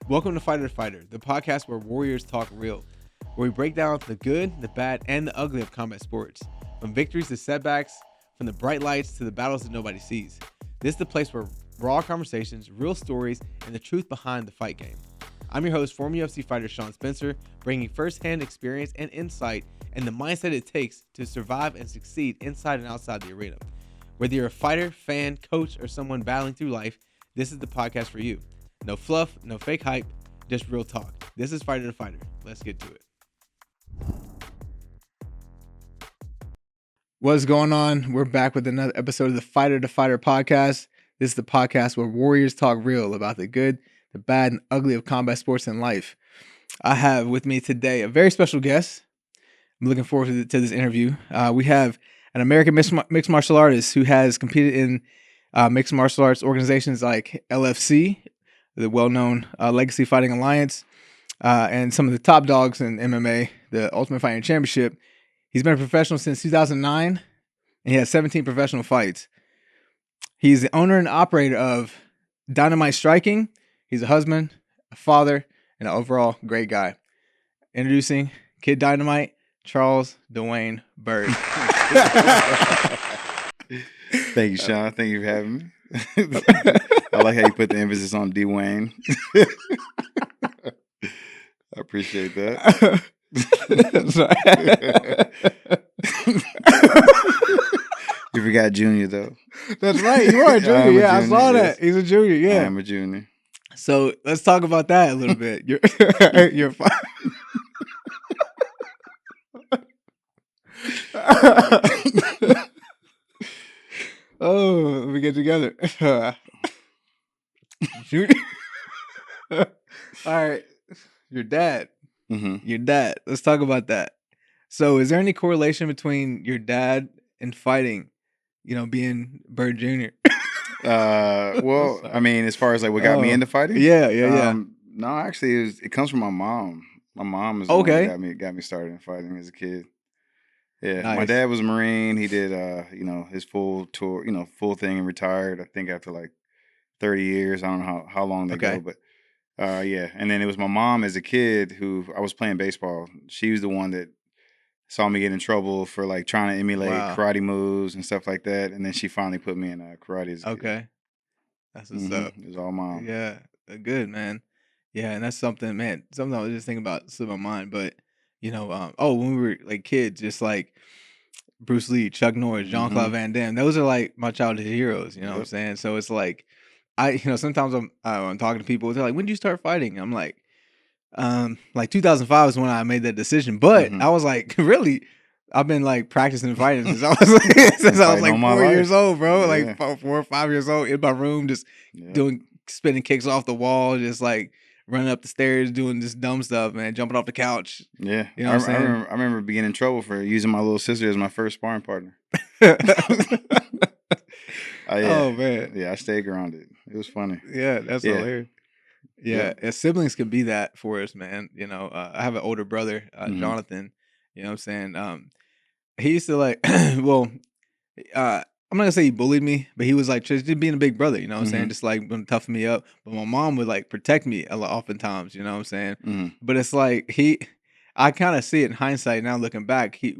Welcome to Fighter to Fighter, the podcast where warriors talk real, where we break down the good, the bad, and the ugly of combat sports, from victories to setbacks, from the bright lights to the battles that nobody sees. This is the place where raw conversations, real stories, and the truth behind the fight game. I'm your host, former UFC fighter Sean Spencer, bringing firsthand experience and insight and the mindset it takes to survive and succeed inside and outside the arena. Whether you're a fighter, fan, coach, or someone battling through life, this is the podcast for you. No fluff, no fake hype, just real talk. This is Fighter to Fighter. Let's get to it. What's going on? We're back with another episode of the Fighter to Fighter podcast. This is the podcast where warriors talk real about the good, the bad, and ugly of combat sports and life. I have with me today a very special guest. I'm looking forward to this interview. We have an American mixed martial artist who has competed in mixed martial arts organizations like LFC, the well-known Legacy Fighting Alliance, and some of the top dogs in MMA, the Ultimate Fighting Championship. He's been a professional since 2009, and he has 17 professional fights. He's the owner and operator of Dynamite Striking. He's a husband, a father, and an overall great guy. Introducing Kid Dynamite, Charles Dwayne Byrd. Thank you, Sean. Thank you for having me. I like how you put the emphasis on Dwayne. I appreciate that. You forgot Junior, though. That's right. You are a junior. Yeah, I saw that. He's a junior. Yeah. I'm a junior. So let's talk about that a little bit. You're fine. Oh, let me get together. All right. Your dad. Mm-hmm. Your dad. Let's talk about that. So is there any correlation between your dad and fighting, being Byrd Jr.? Well, I mean, as far as like what got me into fighting? Yeah. No, actually, it comes from my mom. My mom is the one that got me started in fighting as a kid. Yeah, nice. My dad was a Marine. He did, his full tour, full thing and retired, I think, after like 30 years. I don't know how long they go, but yeah. And then it was my mom as a kid who I was playing baseball. She was the one that saw me get in trouble for like trying to emulate karate moves and stuff like that. And then she finally put me in karate as a kid. Okay. That's what's up. It was all mom. Yeah, good, man. Yeah, and that's something I was just thinking about, slipped my mind, but when we were like kids, just like Bruce Lee, Chuck Norris, Jean-Claude Van Damme, those are like my childhood heroes. You know what I'm saying? So it's like, sometimes I'm talking to people, they're like, when did you start fighting? I'm like 2005 is when I made that decision. But I was like, really? I've been like practicing fighting since I was like 4 years old, bro. Yeah. Like 4 or 5 years old in my room, just doing spinning kicks off the wall, just like running up the stairs, doing this dumb stuff, man, jumping off the couch. Yeah. You know what I'm saying? I remember being in trouble for using my little sister as my first sparring partner. Oh, man. Yeah, I stayed grounded. It was funny. Yeah, that's hilarious. Yeah, siblings can be that for us, man. I have an older brother, Jonathan. You know what I'm saying? He used to like, I'm not gonna say he bullied me, but he was like just being a big brother, you know what I'm saying? Just like toughen me up. But my mom would like protect me a lot oftentimes, you know what I'm saying? But it's like I kind of see it in hindsight now looking back. He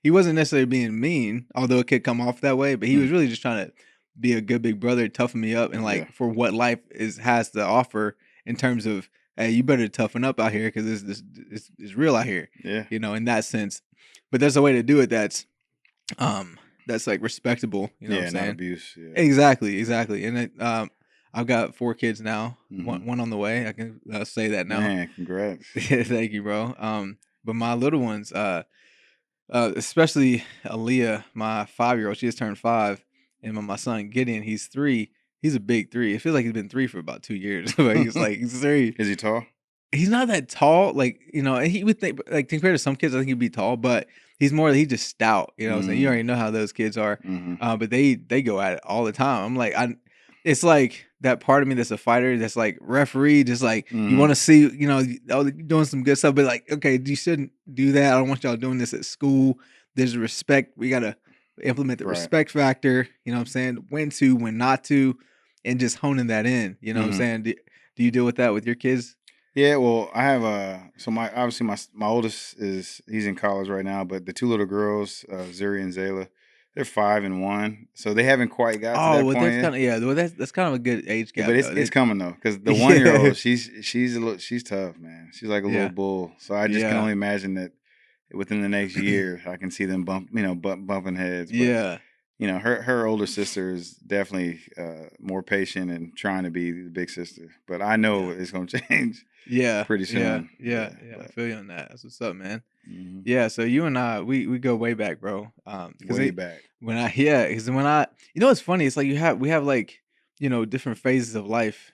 wasn't necessarily being mean, although it could come off that way, but he was really just trying to be a good big brother, toughen me up, and like for what life has to offer in terms of, hey, you better toughen up out here because it's real out here. Yeah. In that sense. But there's a way to do it that's like respectable, you know what I'm saying? Not abuse. Yeah. Exactly. And I've got 4 kids now, one on the way. I can say that now. Man, congrats. Thank you, bro. But my little ones, especially Aaliyah, my 5-year-old, she just turned 5, and my son Gideon, he's 3. He's a big 3. It feels like he's been 3 for about 2 years, but he's 3. Is he tall? He's not that tall, like, he would think, like, compared to some kids, I think he'd be tall, but he's just stout, you know what I'm saying? You already know how those kids are, but they go at it all the time. I'm like, it's like that part of me that's a fighter, that's like referee, just like, you want to see, doing some good stuff, but like, okay, you shouldn't do that. I don't want y'all doing this at school. There's respect. We got to implement the respect factor, you know what I'm saying? When to, when not to, and just honing that in, you know what I'm saying? Do you deal with that with your kids? Yeah, well, I have so my obviously my oldest he's in college right now, but the two little girls, Zuri and Zayla, they're 5 and 1, so they haven't quite got to Oh, that well, point that's yet. kind of yeah. Well, that's kind of a good age Yeah, gap but though. it's coming though, because the 1 year Yeah, old, she's tough, man. She's like a little yeah, bull. So I just can yeah, only imagine that within the next year, I can see them bumping heads. But yeah, her older sister is definitely more patient and trying to be the big sister. But I know yeah, it's gonna change yeah, pretty yeah, soon. yeah, Yeah, yeah. I but feel you on that. That's what's up, man. mhm, Yeah, so you and I, we go way back, bro. Because way back. when I yeah, because when I, it's funny. It's like we have like different phases of life.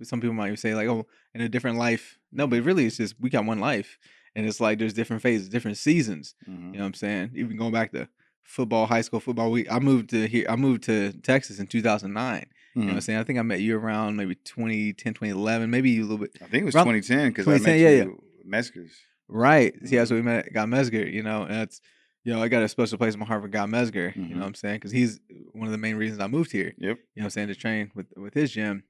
Some people might say like, oh, in a different life. No, but Mhm, really, it's just we got one life, and it's like there's different phases, different seasons. mhm, You know what I'm saying? Even going back to football, high school football. I moved to here. I moved to Texas in 2009. You know what I'm mhm. saying? I think I met you around maybe 2010, 2011, maybe a little bit I think it was around 2010 because I 2010. met Yeah, yeah. you Meskers. Right. Yeah, Mhm, so we met at Guy Mesger, and that's, I got a special place in my heart for Guy Mesger, you know mhm. what I'm saying? Because he's one of the main reasons I moved here, Yep. what I'm saying, to train with his gym.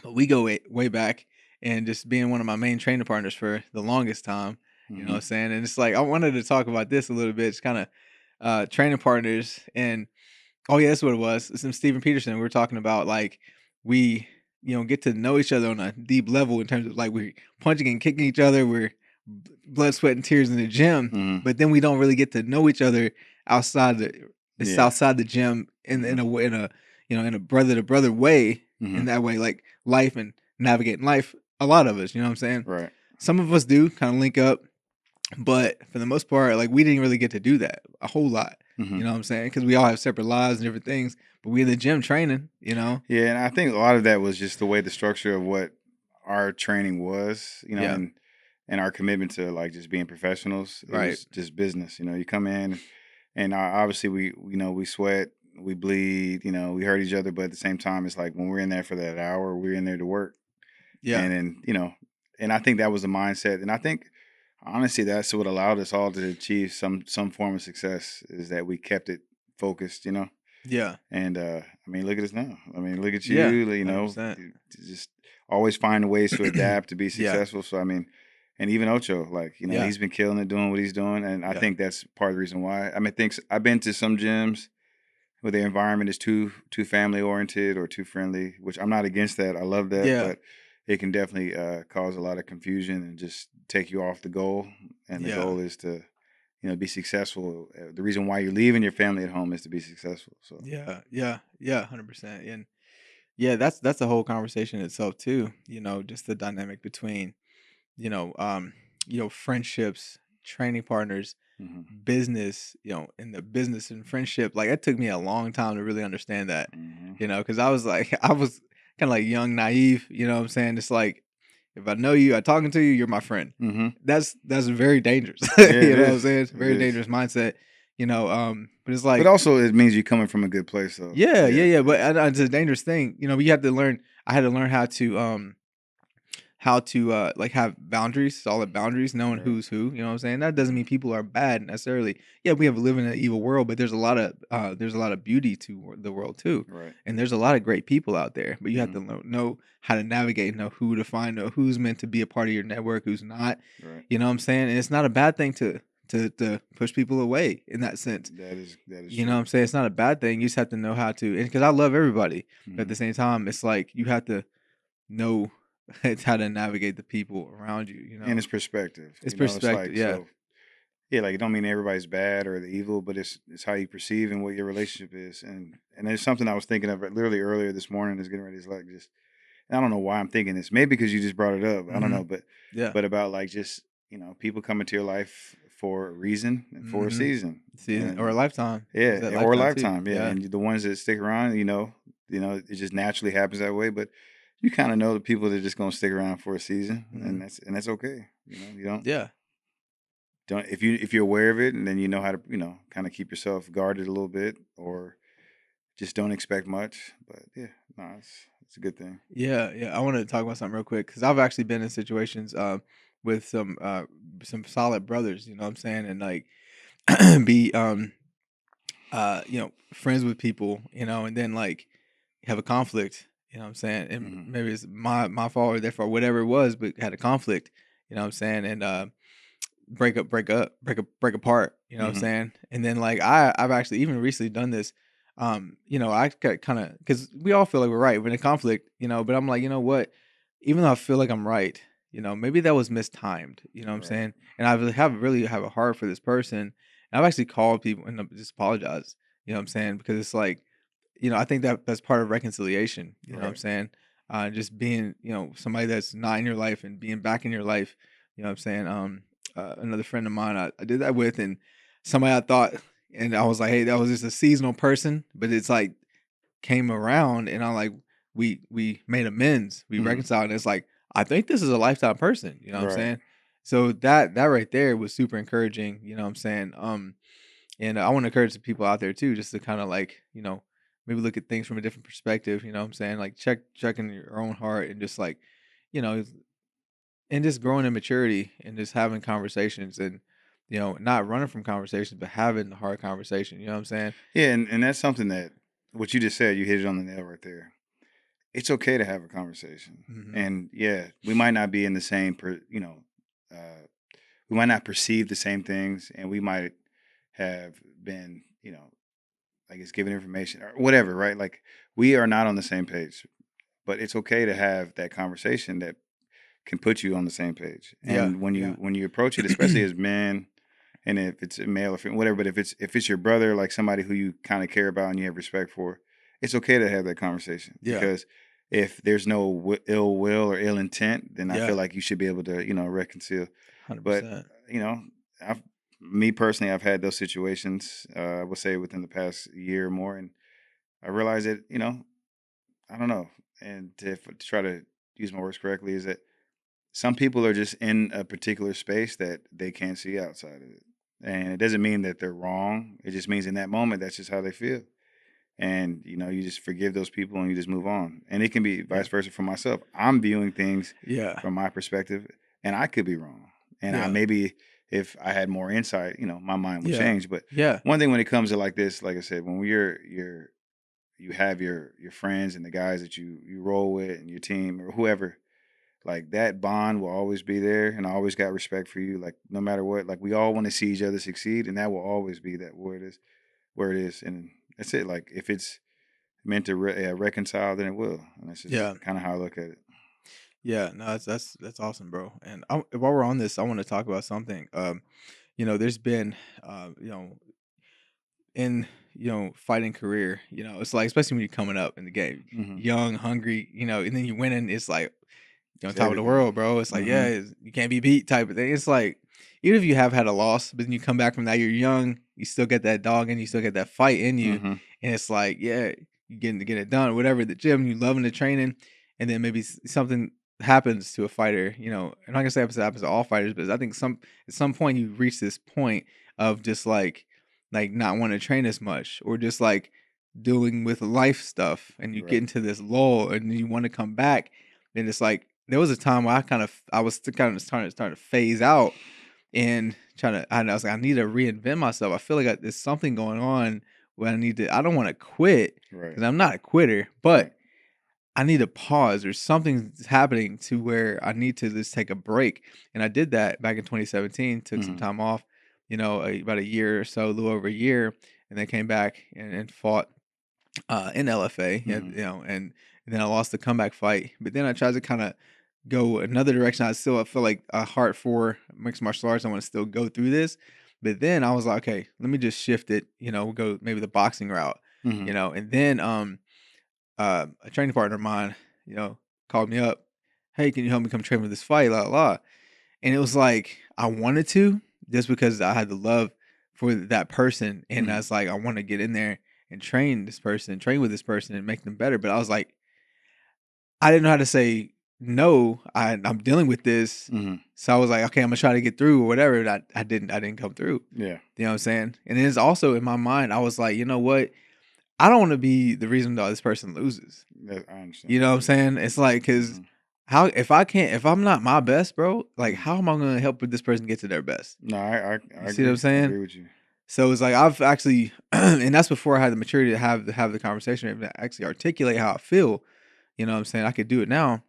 But we go way back, and just being one of my main training partners for the longest time, you know what I'm Mhm, saying? And it's like, I wanted to talk about this a little bit, just kind of training partners. And oh yeah, that's what it was. Some Steven Peterson. We were talking about like we, get to know each other on a deep level in terms of like we're punching and kicking each other. We're blood, sweat, and tears in the gym, mhm. but then we don't really get to know each other outside the. It's Yeah. outside the gym in Mhm, a way in a brother to brother way. In mhm. that way, like life and navigating life. A lot of us, you know what I'm saying. Right. Some of us do kind of link up, but for the most part, like we didn't really get to do that a whole lot. You Mhm. know what I'm saying? Because we all have separate lives and different things. But we in the gym training. Yeah, and I think a lot of that was just the way the structure of what our training was, Yeah. and our commitment to like just being professionals. It Right. was just business. You come in, and obviously we sweat, we bleed, we hurt each other, but at the same time, it's like when we're in there for that hour, we're in there to work, Yeah. and then and I think that was the mindset, and I think honestly that's what allowed us all to achieve some form of success is that we kept it focused. Yeah. And I mean, look at us now. I mean, look at Yeah. you. 100%. Just always finding ways to adapt to be Yeah. successful. So I mean, and even Ocho, like Yeah. he's been killing it, doing what he's doing, and I Yeah. think that's part of the reason why. I mean, thinks I've been to some gyms where the environment is too family oriented or too friendly, which I'm not against that. I love that, Yeah. but it can definitely cause a lot of confusion and just take you off the goal. And the Yeah. goal is to be successful. The reason why you're leaving your family at home is to be successful. So. Yeah. Yeah. Yeah. 100%. And yeah, that's a whole conversation itself too. Just the dynamic between you know, um, friendships, training partners, Hmm. business, in the business and friendship. Like it took me a long time to really understand that, Hmm. because I was like, I was kind of like young, naive. You know what I'm saying? It's like if I know you, I talking to you, you're my friend. Hmm. That's very dangerous. Yeah, it You know what I'm is. saying? It's a It very is. dangerous mindset. But it's But like, also, it means you're coming from a good place, though. yeah, yeah, Yeah, yeah. But yeah. it's a dangerous thing. You have to learn. I had to learn how to like have boundaries, solid boundaries, knowing Right. who's who. You know what I'm saying? That doesn't mean Hmm. people are bad necessarily. Yeah, we have live in an evil world, but there's a lot of beauty to the world too, Right. and there's a lot of great people out there. But you have Hmm. to know how to navigate, know who to find, know who's meant to be a part of your network, who's not. Right. You know what I'm saying? And it's not a bad thing to push people away in that sense. That is You know what true. I'm saying? It's not a bad thing. You just have to know how to, and because I love everybody, but at Hmm. the same time, it's like you have to know it's how to navigate the people around you, And it's perspective. It's It's perspective, like yeah. so. Yeah, like it don't mean everybody's bad or the evil, but it's how you perceive and what your relationship is. And there's something I was thinking of literally earlier this morning. Is getting ready to like just. I don't know why I'm thinking this. Maybe because you just brought it up. I don't know, Mhm. but Yeah. about like just people come into your life for a reason and for a Mhm. season, Season or a and lifetime. There's that yeah, or a lifetime too. lifetime, yeah. Yeah. And the ones that stick around, it just naturally happens that way. But you kind of know the people that are just gonna stick around for a season, Mhm. and that's okay. You Yeah. don't if you're aware of it, and then you know how to kind of keep yourself guarded a little bit, or just don't expect much. But yeah, no, it's a good thing. Yeah, yeah. I wanted to talk about something real quick because I've actually been in situations with some solid brothers, you know what I'm saying? And like be friends with people, and then like have a conflict, You know what I'm saying? And Mhm. maybe it's my fault or their fault, whatever it was, but had a conflict. You know what I'm saying? And break apart, you know what I'm Mhm. saying? And then like I've actually even recently done this. I got kind of because we all feel like we're right. We're in a conflict, but I'm like, you know what? Even though I feel like I'm right, maybe that was mistimed, you know what I'm Right. saying? And I really have a heart for this person. And I've actually called people and just apologized, you know what I'm saying? Because it's like, I think that's part of reconciliation, you know what I'm Right. saying? Just being, somebody that's not in your life and being back in your life, you know what I'm saying? Another friend of mine I did that with, and somebody I thought, and I was like, hey, that was just a seasonal person, but it's like came around, and I like we made amends, we Mhm. reconciled, and it's like I think this is a lifetime person, you know what I'm Right. saying? So that right there was super encouraging, you know what I'm saying? And I want to encourage the people out there too, just to kind of like maybe look at things from a different perspective, you know what I'm saying? Like checking your own heart and just like you know and just growing in maturity and just having conversations and not running from conversations but having the hard conversation, you know what I'm saying? Yeah, and that's something that what you just said, you hit it on the nail right there. It's okay to have a conversation. Hmm. And yeah, we might not be in the same uh we might not perceive the same things, and we might have been, I guess given information or whatever, right? Like we are not on the same page, but it's okay to have that conversation that can put you on the same page. Yeah, And when you yeah. when you approach it, especially as men, and if it's a male or female, whatever, but if it's your brother, like somebody who you kind of care about and you have respect for, it's okay to have that conversation Yeah, because if there's no ill will or ill intent, then I feel yeah. like you should be able to reconcile. But 100%. you know, I've me personally, I've had those situations. I would say within the past year or more, and I realized that I don't know, and to try to use my words correctly, is that some people are just in a particular space that they can't see outside of it. And it doesn't mean that they're wrong. It just means in that moment, that's just how they feel. And, you just forgive those people and you just move on. And it can be Yeah, vice versa for myself. I'm viewing things yeah, from my perspective and I could be wrong. And I yeah, maybe if I had more insight, my mind would yeah, change. But yeah, one thing when it comes to like this, like I said, when you have your friends and the guys that you roll with and your team or whoever, like that bond will always be there, and I always got respect for you. Like no matter what, like we all want to see each other succeed, and that will always be that where it is, and that's it. Like if it's meant to reconcile, then it will, and that's just yeah, kind of how I look at it. yeah. No, that's awesome, bro. And while we're on this, I want to talk about something. There's been, in fighting career, it's like especially when you're coming up in the game, Hmm. young, hungry, and then you win, and it's like you're on It's top of the everything. world, bro. It's like, Hmm. yeah, you can't be beat type of thing. It's like, even if you have had a loss, but then you come back from that, you're young, you still get that dog in you, still get that fight in you. Hmm. And it's like, yeah, you getting to get it done, whatever, the gym, you loving the training. And then maybe something happens to a fighter, I'm not gonna say it happens to all fighters, but I think at some point you reach this point of just like not want to train as much or just like dealing with life stuff and you get Right. into this lull and you want to come back. And it's like there was a time where I was kind of starting to phase out and I was like, I need to reinvent myself. I feel like there's something going on where I don't want to quit Right. because I'm not a quitter, Right. but I need to pause. There's something happening to where I need to just take a break. And I did that back in 2017, took some Hmm. time off, about a year or so, a little over a year, and then came back and fought in LFA, Hmm. and then I lost the comeback fight. But then I tried to kind of go another direction. I feel like a heart for mixed martial arts. I want to still go through this. But then I was like, okay, let me just shift it, we'll go maybe the boxing route, Hmm. and then a training partner of mine, you know, called me up, hey, can you help me come train with this fight? La la. La. And it was like I wanted to just because I had the love for that person, and I Hmm. was like, I want to get in there and train with this person, and make them better. But I was like, I didn't know how to say no. I'm dealing with this, Hmm. so I was like, okay, I'm gonna try to get through or whatever. And I didn't come through. Yeah. You know what I'm saying? And it's also in my mind, I was like, you know what? I don't want to be the reason why this person loses. I understand You know what I'm completely. saying? It's like, cause Hmm. how if I'm not my best, bro, like Hmm. how am I gonna help this person get to their best? No, I You see what I'm agree. I saying? agree with you. So it's like I've actually, and that's before I had the maturity to have the conversation and actually articulate how I feel. You know what I'm saying? I could do it now,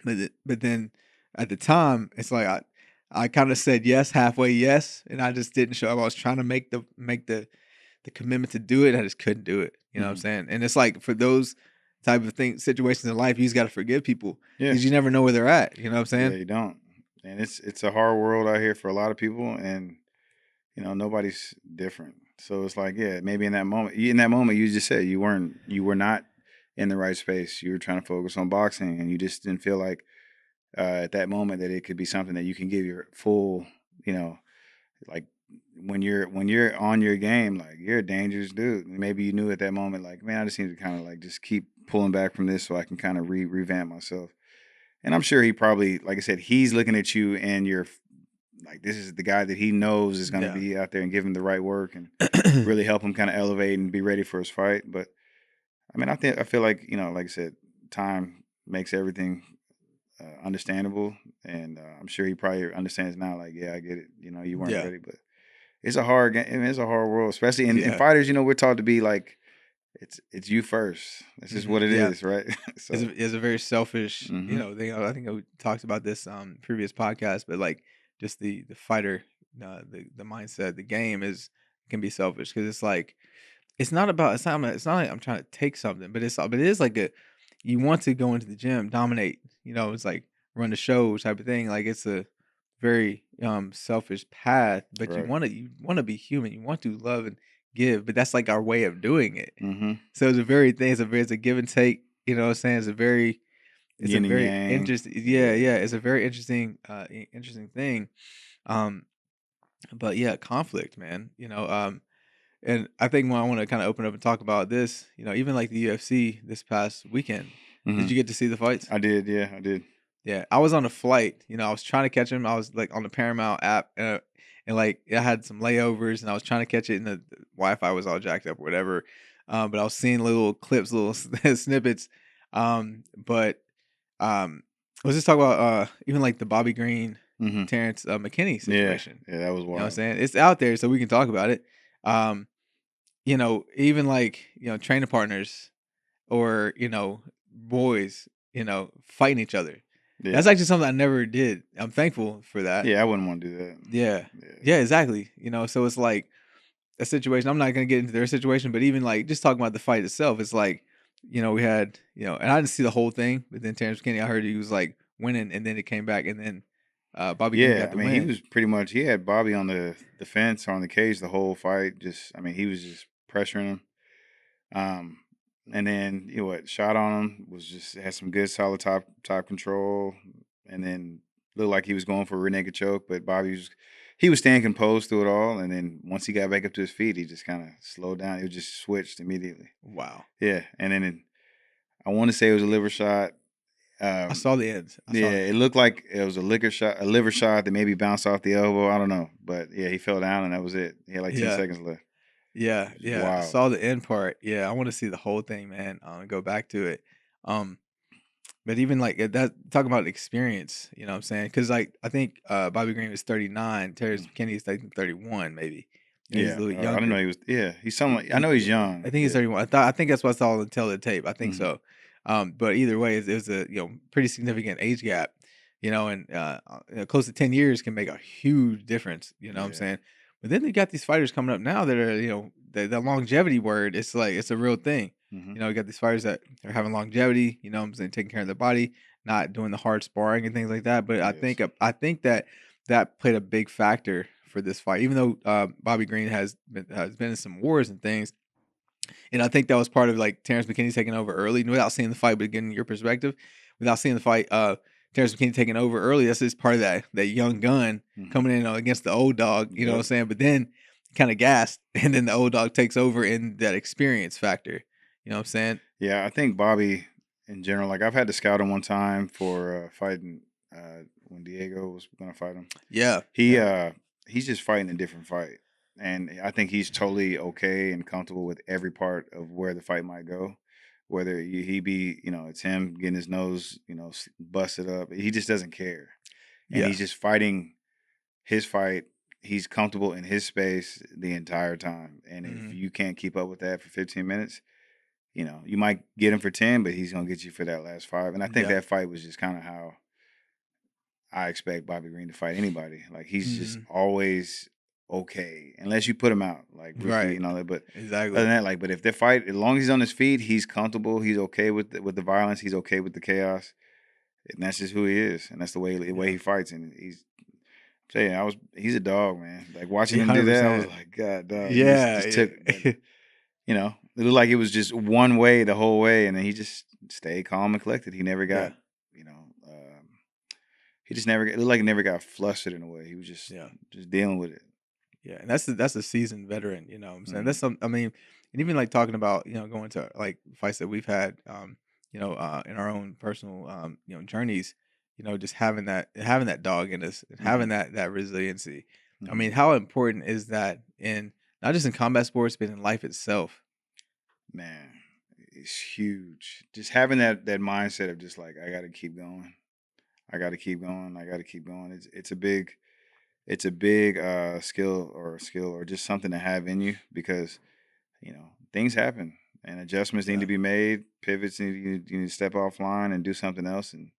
but then at the time, it's like I kind of said yes, halfway yes, and I just didn't show up. I was trying to make the commitment to do it. I just couldn't do it. You know what I'm Mhm. saying? And it's like for those type of things, situations in life, you just got to forgive people Yeah. because you never know where they're at. You know what I'm Yeah, saying? you don't. And it's a hard world out here for a lot of people, and nobody's different. So it's like, yeah, maybe in that moment you just said you were not in the right space. You were trying to focus on boxing, and you just didn't feel like at that moment that it could be something that you can give your full, you know, like when you're on your game, like you're a dangerous dude. Maybe you knew at that moment, like, man, I just need to kind of like just keep pulling back from this so I can kind of revamp myself. And I'm sure he probably, like I said, he's looking at you and you're like, this is the guy that he knows is going to Yeah. be out there and give him the right work and really help him kind of elevate and be ready for his fight. But I mean, I feel like, like I said, time makes everything understandable. And I'm sure he probably understands now, like, yeah, I get it. You weren't Yeah. ready, but it's a hard game. I mean, it's a hard world, especially in Yeah. fighters, we're taught to be like, it's you first. That's just what it Yeah. is, right? So, It's a very selfish, hmm thing. I think we talked about this previous podcast, but like just the fighter, the mindset, the game is can be selfish because it's like it's not like I'm trying to take something, but it is like a you want to go into the gym, dominate, it's like run the show type of thing. Like it's a very selfish path, but right. you want to be human. You want to love and give, but that's like our way of doing it. hmm So it's a very thing. It's a give and take. You know what I'm saying? It's a Yin and very yang. interesting. Yeah, Yeah. yeah. It's a very interesting, interesting thing. Um, but yeah, conflict, man. And I think when I want to kind of open up and talk about this, even like the UFC this past weekend. Did hmm you get to see the fights? I did. Yeah, I did. Yeah, I was on a flight. I was trying to catch him. I was like on the Paramount app, and like I had some layovers, and I was trying to catch it, and the Wi-Fi was all jacked up or whatever. But I was seeing little clips, little snippets. But let's just talk about even like the Bobby Green, hmm Terrence McKinney Yeah. situation. Yeah, that was You know what I'm wild. saying? It's out there, so we can talk about it. Um, even like training partners or boys fighting each other. That's Yeah. actually something I never did. I'm thankful for that. Yeah, I wouldn't want to do that. Yeah. Yeah. Yeah, exactly. So it's like a situation. I'm not gonna get into their situation, but even like just talking about the fight itself, it's like, we had, and I didn't see the whole thing, but then Terrence McKinney, I heard he was like winning and then it came back and then Bobby Green Yeah, got I the mean, he win. was pretty much he had Bobby on the fence or on the cage the whole fight. Just, I mean, he was just pressuring him. Um, and then what shot on him was just had some good solid top control, and then looked like he was going for a rear naked choke, but he was staying composed through it all. And then once he got back up to his feet, he just kind of slowed down. He just switched immediately. Wow. Yeah, and then I want to say it was a liver shot. I Um, saw the ends. I yeah, saw the it ends. looked like it was a liver shot that maybe bounced off the elbow. I don't know, but yeah, he fell down and that was it. He had like 10 Yeah. seconds left. Yeah, It was yeah. I wild. saw the end part. Yeah, I want to see the whole thing, man. Go back to it. Um, but even like that, talking about experience, you know what I'm saying? Because like I think Bobby Green was 39, Terrence Mm. McKinney is like 31, maybe. He's a Yeah, little I didn't know younger. he was. Yeah, he's something like. I know he's I young. think he's Yeah. 31. I think that's what I saw on the tail of the tape. I think hmm so. But either way, it was a pretty significant age gap. And close to 10 years can make a huge difference. You know what I'm Yeah. saying? But then they got these fighters coming up now that are the longevity word. It's like it's a real thing. hmm You got these fighters that are having longevity. You know what I'm saying, taking care of their body, not doing the hard sparring and things like that. But Yes. I think that played a big factor for this fight. Even though Bobby Green has been in some wars and things, and I think that was part of like Terrence McKinney taking over early, without seeing the fight, but getting your perspective, without seeing the fight. Terrence McKinney taking over early. That's just part of that young gun hmm coming in against the old dog. You know what I'm Yep. saying? But then kind of gassed, and then the old dog takes over in that experience factor. You know what I'm saying? Yeah, I think Bobby in general. Like I've had to scout him one time for fighting when Diego was gonna fight him. Yeah, He yeah, uh he's just fighting a different fight. And I think he's totally okay and comfortable with every part of where the fight might go. Whether he be, it's him getting his nose, busted up. He just doesn't care. And yeah. he's just fighting his fight. He's comfortable in his space the entire time. And if hmm you can't keep up with that for 15 minutes, you know, you might get him for 10, but he's gonna get you for that last 5. And I think Yeah. that fight was just kind of how I expect Bobby Green to fight anybody. Like he's just Mhm. always okay, unless you put him out, like repeat Right. and all that. But other Exactly. than that, like, but if they fight, as long as he's on his feet, he's comfortable. He's okay with the violence. He's okay with the chaos, and that's just who he is, and that's the way Yeah. he fights. And saying he's a dog, man. Like watching Yeah, him do that, I was 100%. like, God, dog. He just Yeah. took, but you know, it looked like it was just one way the whole way, and then he just stayed calm and collected. He never Yeah. got, you know, he just never it looked like he never got flustered in a way. He was Yeah. just dealing with it. Yeah, and that's a seasoned veteran, you know what I'm saying? That's Mhm. some I mean, and even, like, talking about, going to, like, fights that we've had, in our own personal, journeys, just having that dog in us and having Mhm. that resiliency. I mean, Mhm. how important is that in not just in combat sports, but in life itself? Man, it's huge. Just having that mindset of just like I got to keep going. I got to keep going. I got to keep going. It's a big skill or just something to have in you because things happen and adjustments need Yeah. to be made. Pivots you need to step offline and do something else. And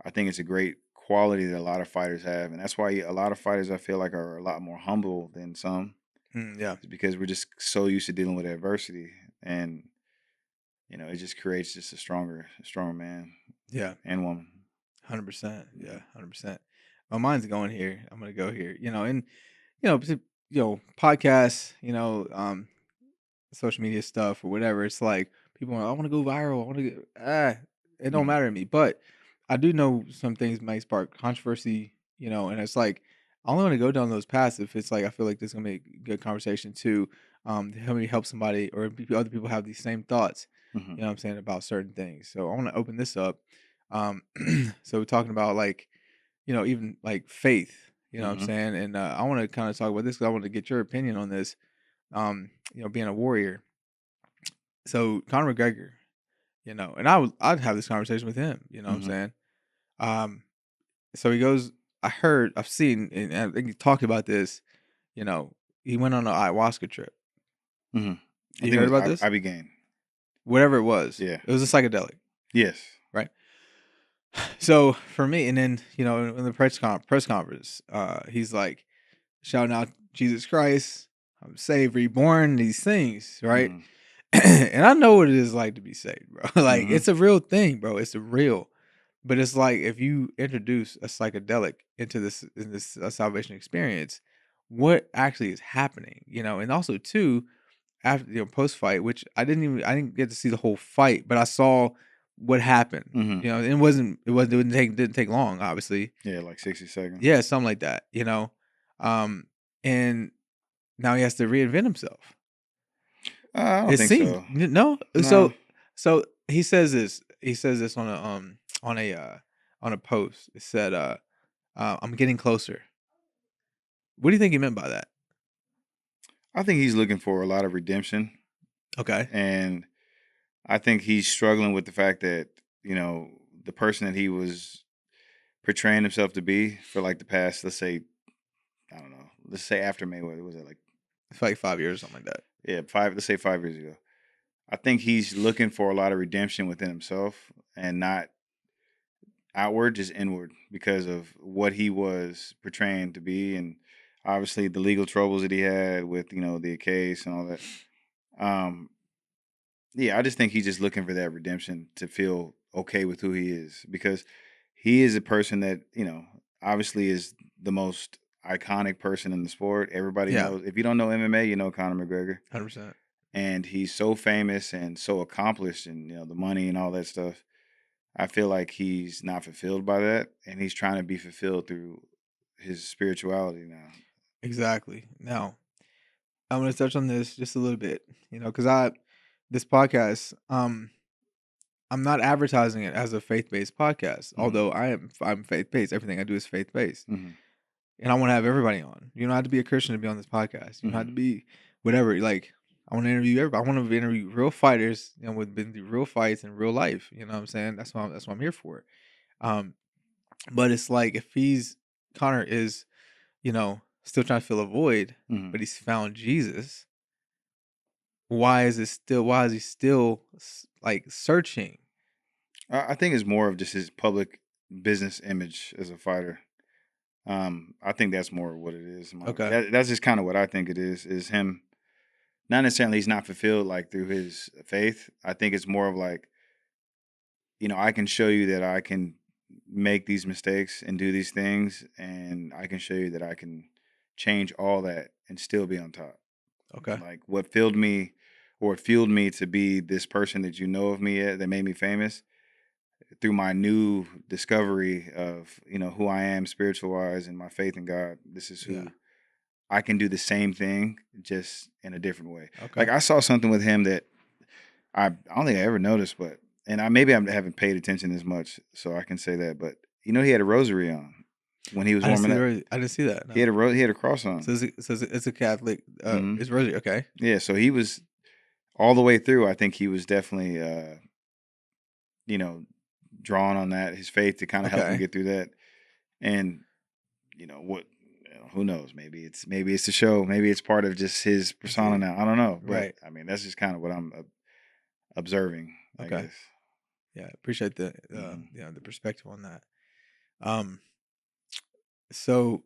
I think it's a great quality that a lot of fighters have, and that's why a lot of fighters I feel like are a lot more humble than some. Yeah. Is because we're just so used to dealing with adversity, and it just creates just a stronger man Yeah. and woman. 100%. Yeah, Yeah. 100%. My mind's going here. I'm gonna go here. And podcasts, social media stuff or whatever. It's like people are, I want to go viral. I want to get it don't Mhm. matter to me. But I do know some things may spark controversy, and it's like I only want to go down those paths if it's like I feel like there's gonna be a good conversation to help me help somebody or other people have these same thoughts, Mhm. what I'm saying, about certain things. So I want to open this up. Um so we're talking about like, even like faith, what I'm Mhm. saying? And I want to kind of talk about this because I want to get your opinion on this. Being a warrior. So Conor McGregor, and I'd have this conversation with him, what I'm Mhm. saying? Um, so he goes, I've seen, and I think he talked about this, you know, he went on an ayahuasca trip. Mhm. I You think it heard was about this? I began. Whatever it was. Yeah. It was a psychedelic, Yes. right? So for me, and then, in the press conference, he's like shouting out Jesus Christ, I'm saved, reborn, these things, right? Mhm. And I know what it is like to be saved, bro. Like Mhm. it's a real thing, bro. It's a real. But it's like if you introduce a psychedelic into this salvation experience, what actually is happening, and also too after post fight, which I didn't get to see the whole fight, but I saw what happened. Mhm. It didn't take long, obviously. Yeah, like 60 seconds. Yeah, something like that, um, and now he has to reinvent himself. I don't It think seems so. no. No. So he says this. He says this on a post. It said, "I'm getting closer." What do you think he meant by that? I think he's looking for a lot of redemption, Okay. and I think he's struggling with the fact that, the person that he was portraying himself to be for like the past, let's say, I don't know, let's say after Mayweather, was it like, It's like 5 years or something like that. yeah, let's say 5 years ago. I think he's looking for a lot of redemption within himself and not outward, just inward because of what he was portraying to be. And obviously the legal troubles that he had with, the case and all that. Um, yeah, I just think he's just looking for that redemption to feel okay with who he is because he is a person that, obviously is the most iconic person in the sport. Everybody Yeah, knows. If you don't know MMA, you know Conor McGregor. 100%. And he's so famous and so accomplished and, the money and all that stuff. I feel like he's not fulfilled by that. And he's trying to be fulfilled through his spirituality now. Exactly. Now I'm going to touch on this just a little bit, because I this podcast, I'm not advertising it as a faith based podcast, Hmm. although I'm faith based. Everything I do is faith based. Hmm. And I want to have everybody on. You don't have to be a Christian to be on this podcast. You don't have Hmm. to be whatever. Like I want to interview everybody. I want to interview real fighters, with been through real fights in real life. You know what I'm saying? That's what I'm here for. Um, but it's like if Connor is, still trying to fill a void, Hmm. but he's found Jesus. why is he still like searching? I think it's more of just his public business image as a fighter. I think that's more what it is. Okay. That's just kind of what I think it is him. Not necessarily he's not fulfilled like through his faith. I think it's more of like, I can show you that I can make these mistakes and do these things, and I can show you that I can change all that and still be on top. Okay. Like what filled me or what fueled me to be this person that you know of me that made me famous through my new discovery of, who I am spiritual wise and my faith in God. This is Yeah. who I can do the same thing just in a different way. Okay. Like I saw something with him that I don't think I ever noticed, but and I haven't paid attention as much, so I can say that. But he had a rosary on when he was warming up. I didn't see that. He No. had he had a cross on. It's a Catholic. Hmm. It's rosary. Okay. Yeah, so he was all the way through. I think he was definitely, you know, drawing on that his faith to kind of help him Okay. get through that. And what? Who knows? Maybe it's the show. Maybe it's part of just his persona now. I don't know, but Right. I mean that's just kind of what I'm observing, I Okay. guess. Yeah. Appreciate the Hmm. the perspective on that. Um. So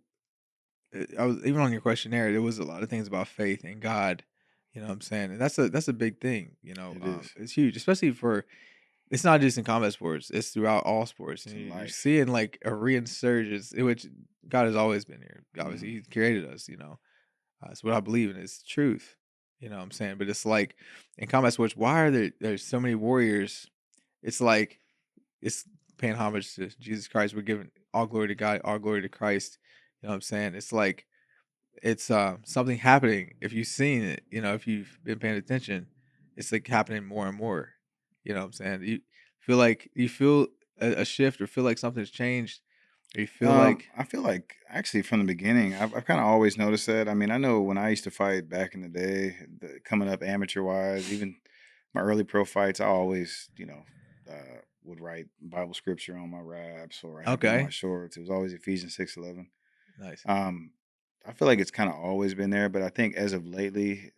I was even on your questionnaire. There was a lot of things about faith and God. You know what I'm saying? And that's a big thing. It is. It's huge, especially for it's not just in combat sports, it's throughout all sports. It's And in you're life. seeing like a resurgence in which God has always been here. Obviously, Hmm. He created us, It's what I believe in. It's truth. You know what I'm saying? But it's like in combat sports, why are there's so many warriors? It's like it's paying homage to Jesus Christ. We're giving all glory to God, all glory to Christ. You know what I'm saying? It's like it's something happening. If you've seen it, if you've been paying attention, it's like happening more and more. You know what I'm saying? You feel a shift or feel like something's changed, or you feel like I feel like actually from the beginning, I've kind of always noticed that. I mean, I know when I used to fight back in the day, coming up amateur wise, even my early pro fights, I always, would write Bible scripture on my wraps or I have it on my okay, shorts. It was always Ephesians 6:11. nice, Um, I feel like it's kind of always been there, but I think as of lately,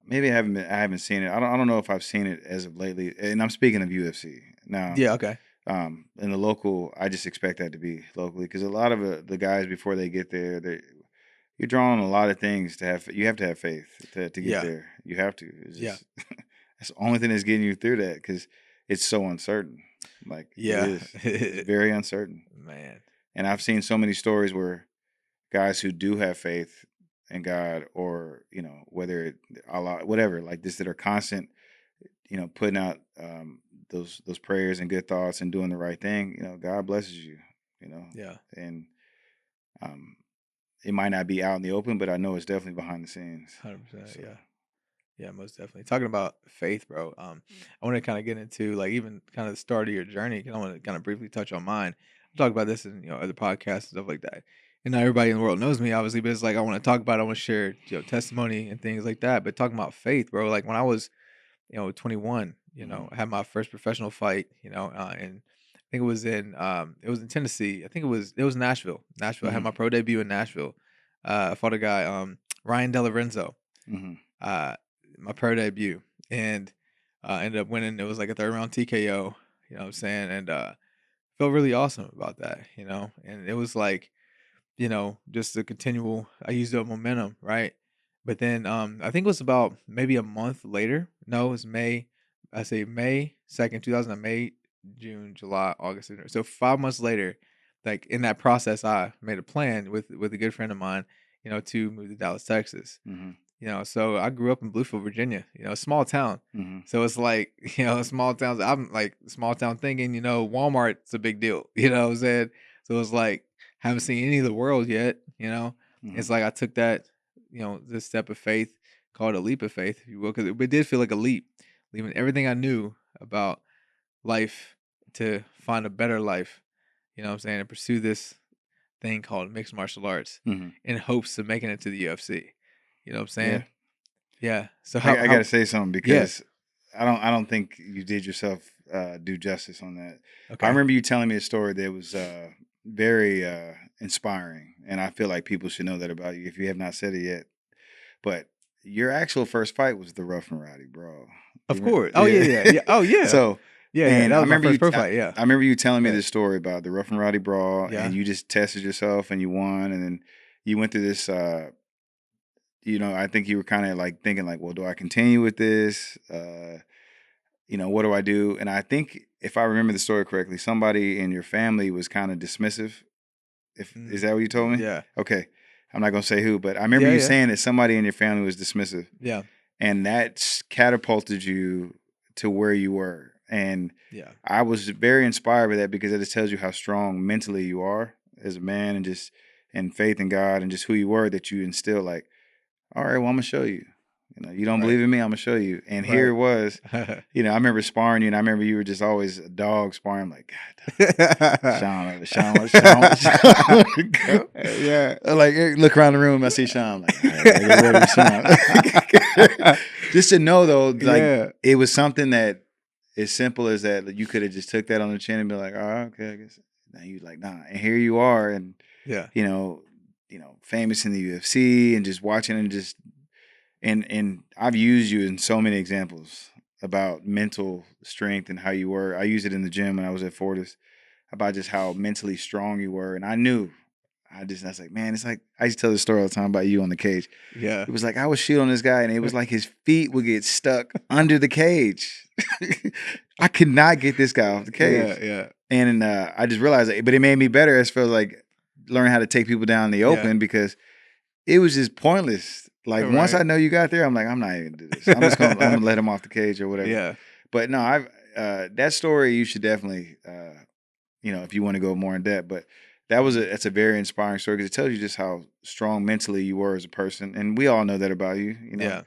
maybe I haven't seen it. I don't know if I've seen it as of lately. And I'm speaking of UFC now. yeah, okay, In the local, I just expect that to be locally because a lot of the guys before they get there, you're drawing a lot of things to have. You have to have faith to get yeah, there. You have to. It's yeah, just that's the only thing that's getting you through that because it's so uncertain. Like it yeah, is. It's very uncertain. man, And I've seen so many stories where guys who do have faith in God, or whether Allah, whatever, like this, that are constant, putting out those prayers and good thoughts and doing the right thing, God blesses you, you know, yeah, and um, it might not be out in the open, but I know it's definitely behind the scenes. 100%, So, yeah. Yeah, most definitely. Talking about faith, bro. I want to kind of get into like even kind of the start of your journey. 'Cause I want to kind of briefly touch on mine. I talk about this in other podcasts and stuff like that. And not everybody in the world knows me, obviously, but it's like I want to talk about. I want to share testimony and things like that. But talking about faith, bro. Like when I was 21, mhm, I had my first professional fight. And I think it was in Tennessee. I think it was Nashville. Nashville. I had mhm, my pro debut in Nashville. I fought a guy, Ryan DeLorenzo, mhm, uh, my pro debut, and ended up winning. It was like a third round TKO. You know what I'm saying? And felt really awesome about that. And it was like just a continual. I used up momentum, right? But then I think it was about maybe a month later. No, it was May. I say May 2nd, 2000. May, June, July, August. So 5 months later, like in that process, I made a plan with a good friend of mine, to move to Dallas, Texas. mhm, So I grew up in Bluefield, Virginia, a small town. mhm, So it's like, small towns. I'm like small town thinking, Walmart's a big deal, what I'm saying? So it's like, haven't seen any of the world yet. It's mhm. like I took that, this step of faith, called a leap of faith, if you will, because it did feel like a leap, leaving everything I knew about life to find a better life, what I'm saying, and pursue this thing called mixed martial arts Mhm. in hopes of making it to the UFC. You know what I'm Yeah, saying? Yeah. So I got to how say something yeah. because I don't think you did yourself do justice on that. I Okay. remember you telling me a story that was very inspiring, and I feel like people should know that about you if you have not said it yet. But your actual first fight was the Rough and Rowdy Brawl. Of course. Oh yeah. Oh yeah. So, Yeah. and That I was my remember first pro fight. Yeah. I remember you telling me Yeah. this story about the Rough and Rowdy Brawl, Yeah. and you just tested yourself and you won, and then you went through this. I think you were kind of like thinking like, well, do I continue with this? What do I do? And I think if I remember the story correctly, somebody in your family was kind of dismissive. Is that what you told me? Yeah. Okay. I'm not gonna say who, but I remember Yeah, you yeah. saying that somebody in your family was dismissive. Yeah. And that catapulted you to where you were. And Yeah. I was very inspired by that because it just tells you how strong mentally you are as a man, and just and faith in God and just who you were, that you instill like, all right, well, I'm gonna show you. You don't believe in me, I'm gonna show you. And here it was. I remember sparring you, and I remember you were just always a dog sparring. I'm like, God, Sean. Yeah. I like look around the room, I see Sean. I'm like, all right, I get ready for Sean. Just to know though, like it was something that as simple as that, you could have just took that on the chin and be like, oh, okay, I guess. Now you like, nah, and here you are, and famous in the UFC, and just watching and just. And I've used you in so many examples about mental strength and how you were. I used it in the gym when I was at Fortis about just how mentally strong you were. And I knew, I was like, man, it's like, I used to tell this story all the time about you on the cage. Yeah. It was like, I was shit on this guy, and it was like his feet would get stuck under the cage. I could not get this guy off the cage. Yeah. And I just realized that, but it made me better as far as like learning how to take people down in the open, because it was just pointless. Like once I know you got there, I'm like, I'm not even gonna do this. I'm gonna let him off the cage or whatever. Yeah. But no, I've that story you should definitely if you want to go more in depth. But that's a very inspiring story, because it tells you just how strong mentally you were as a person, and we all know that about you. Yeah.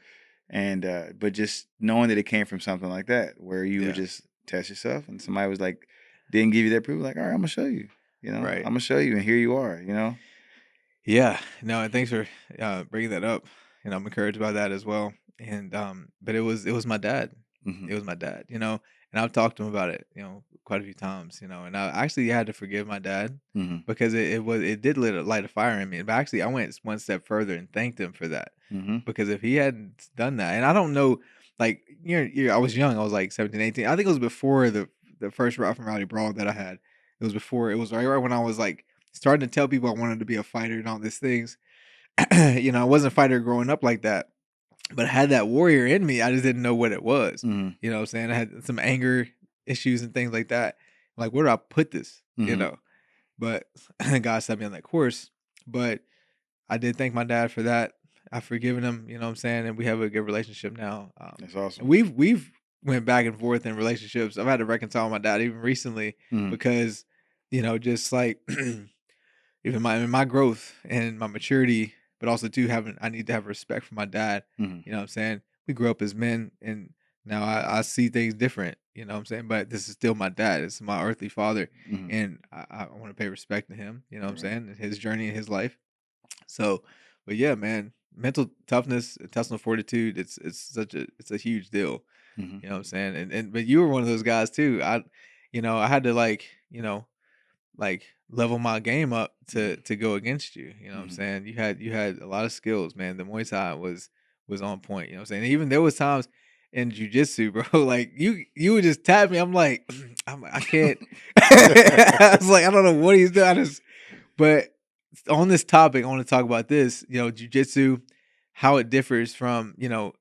And but just knowing that it came from something like that, where you would just test yourself, and somebody was like, didn't give you that proof, like, all right, I'm gonna show you. Right. I'm gonna show you, and here you are. Yeah. No, and thanks for bringing that up. And I'm encouraged by that as well. And but it was my dad. Mm-hmm. It was my dad, and I've talked to him about it, quite a few times, and I actually had to forgive my dad, because it did light a fire in me. But actually I went one step further and thanked him for that, because if he hadn't done that, and I don't know, like I was young, I was like 17, 18. I think it was before the first Rough and Rowdy Brawl that I had. It was right when I was like starting to tell people I wanted to be a fighter and all these things. I wasn't a fighter growing up like that, but I had that warrior in me. I just didn't know what it was. You know what I'm saying? I had some anger issues and things like that. Like, where do I put this? But God set me on that course. But I did thank my dad for that. I've forgiven him, you know what I'm saying? And we have a good relationship now. That's awesome. We've went back and forth in relationships. I've had to reconcile with my dad even recently, because, just like even my growth and my maturity, but also too I need to have respect for my dad. You know what I'm saying? We grew up as men, and now I see things different. You know what I'm saying? But this is still my dad. It's my earthly father, and I want to pay respect to him. You know what I'm saying? And his journey in his life. So, but yeah, man, mental toughness, intestinal fortitude. It's a huge deal. You know what I'm saying? And but you were one of those guys too. I had to like level my game up to go against you. You know what I'm saying? You had a lot of skills, man. The Muay Thai was on point. You know what I'm saying? And even there was times in Jiu Jitsu, bro, like you would just tap me. I'm like, I can't. I was like, I don't know what he's doing. But on this topic, I want to talk about this. Jiu Jitsu, how it differs from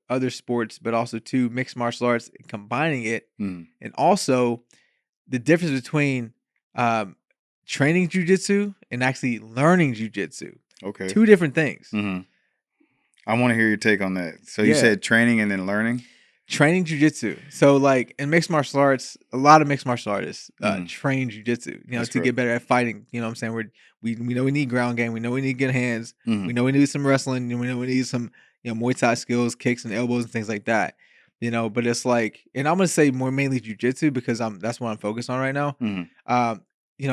other sports, but also to mixed martial arts, combining it, and also the difference between training jujitsu and actually learning jujitsu. Okay. 2 different things. I want to hear your take on that. So you said training and then learning? Training jujitsu. So like in mixed martial arts, a lot of mixed martial arts train jujitsu, to get better at fighting. You know what I'm saying? We know we need ground game. We know we need good hands. We know we need some wrestling. We know we need some Muay Thai skills, kicks and elbows and things like that. But it's like, and I'm gonna say more mainly jujitsu because that's what I'm focused on right now. I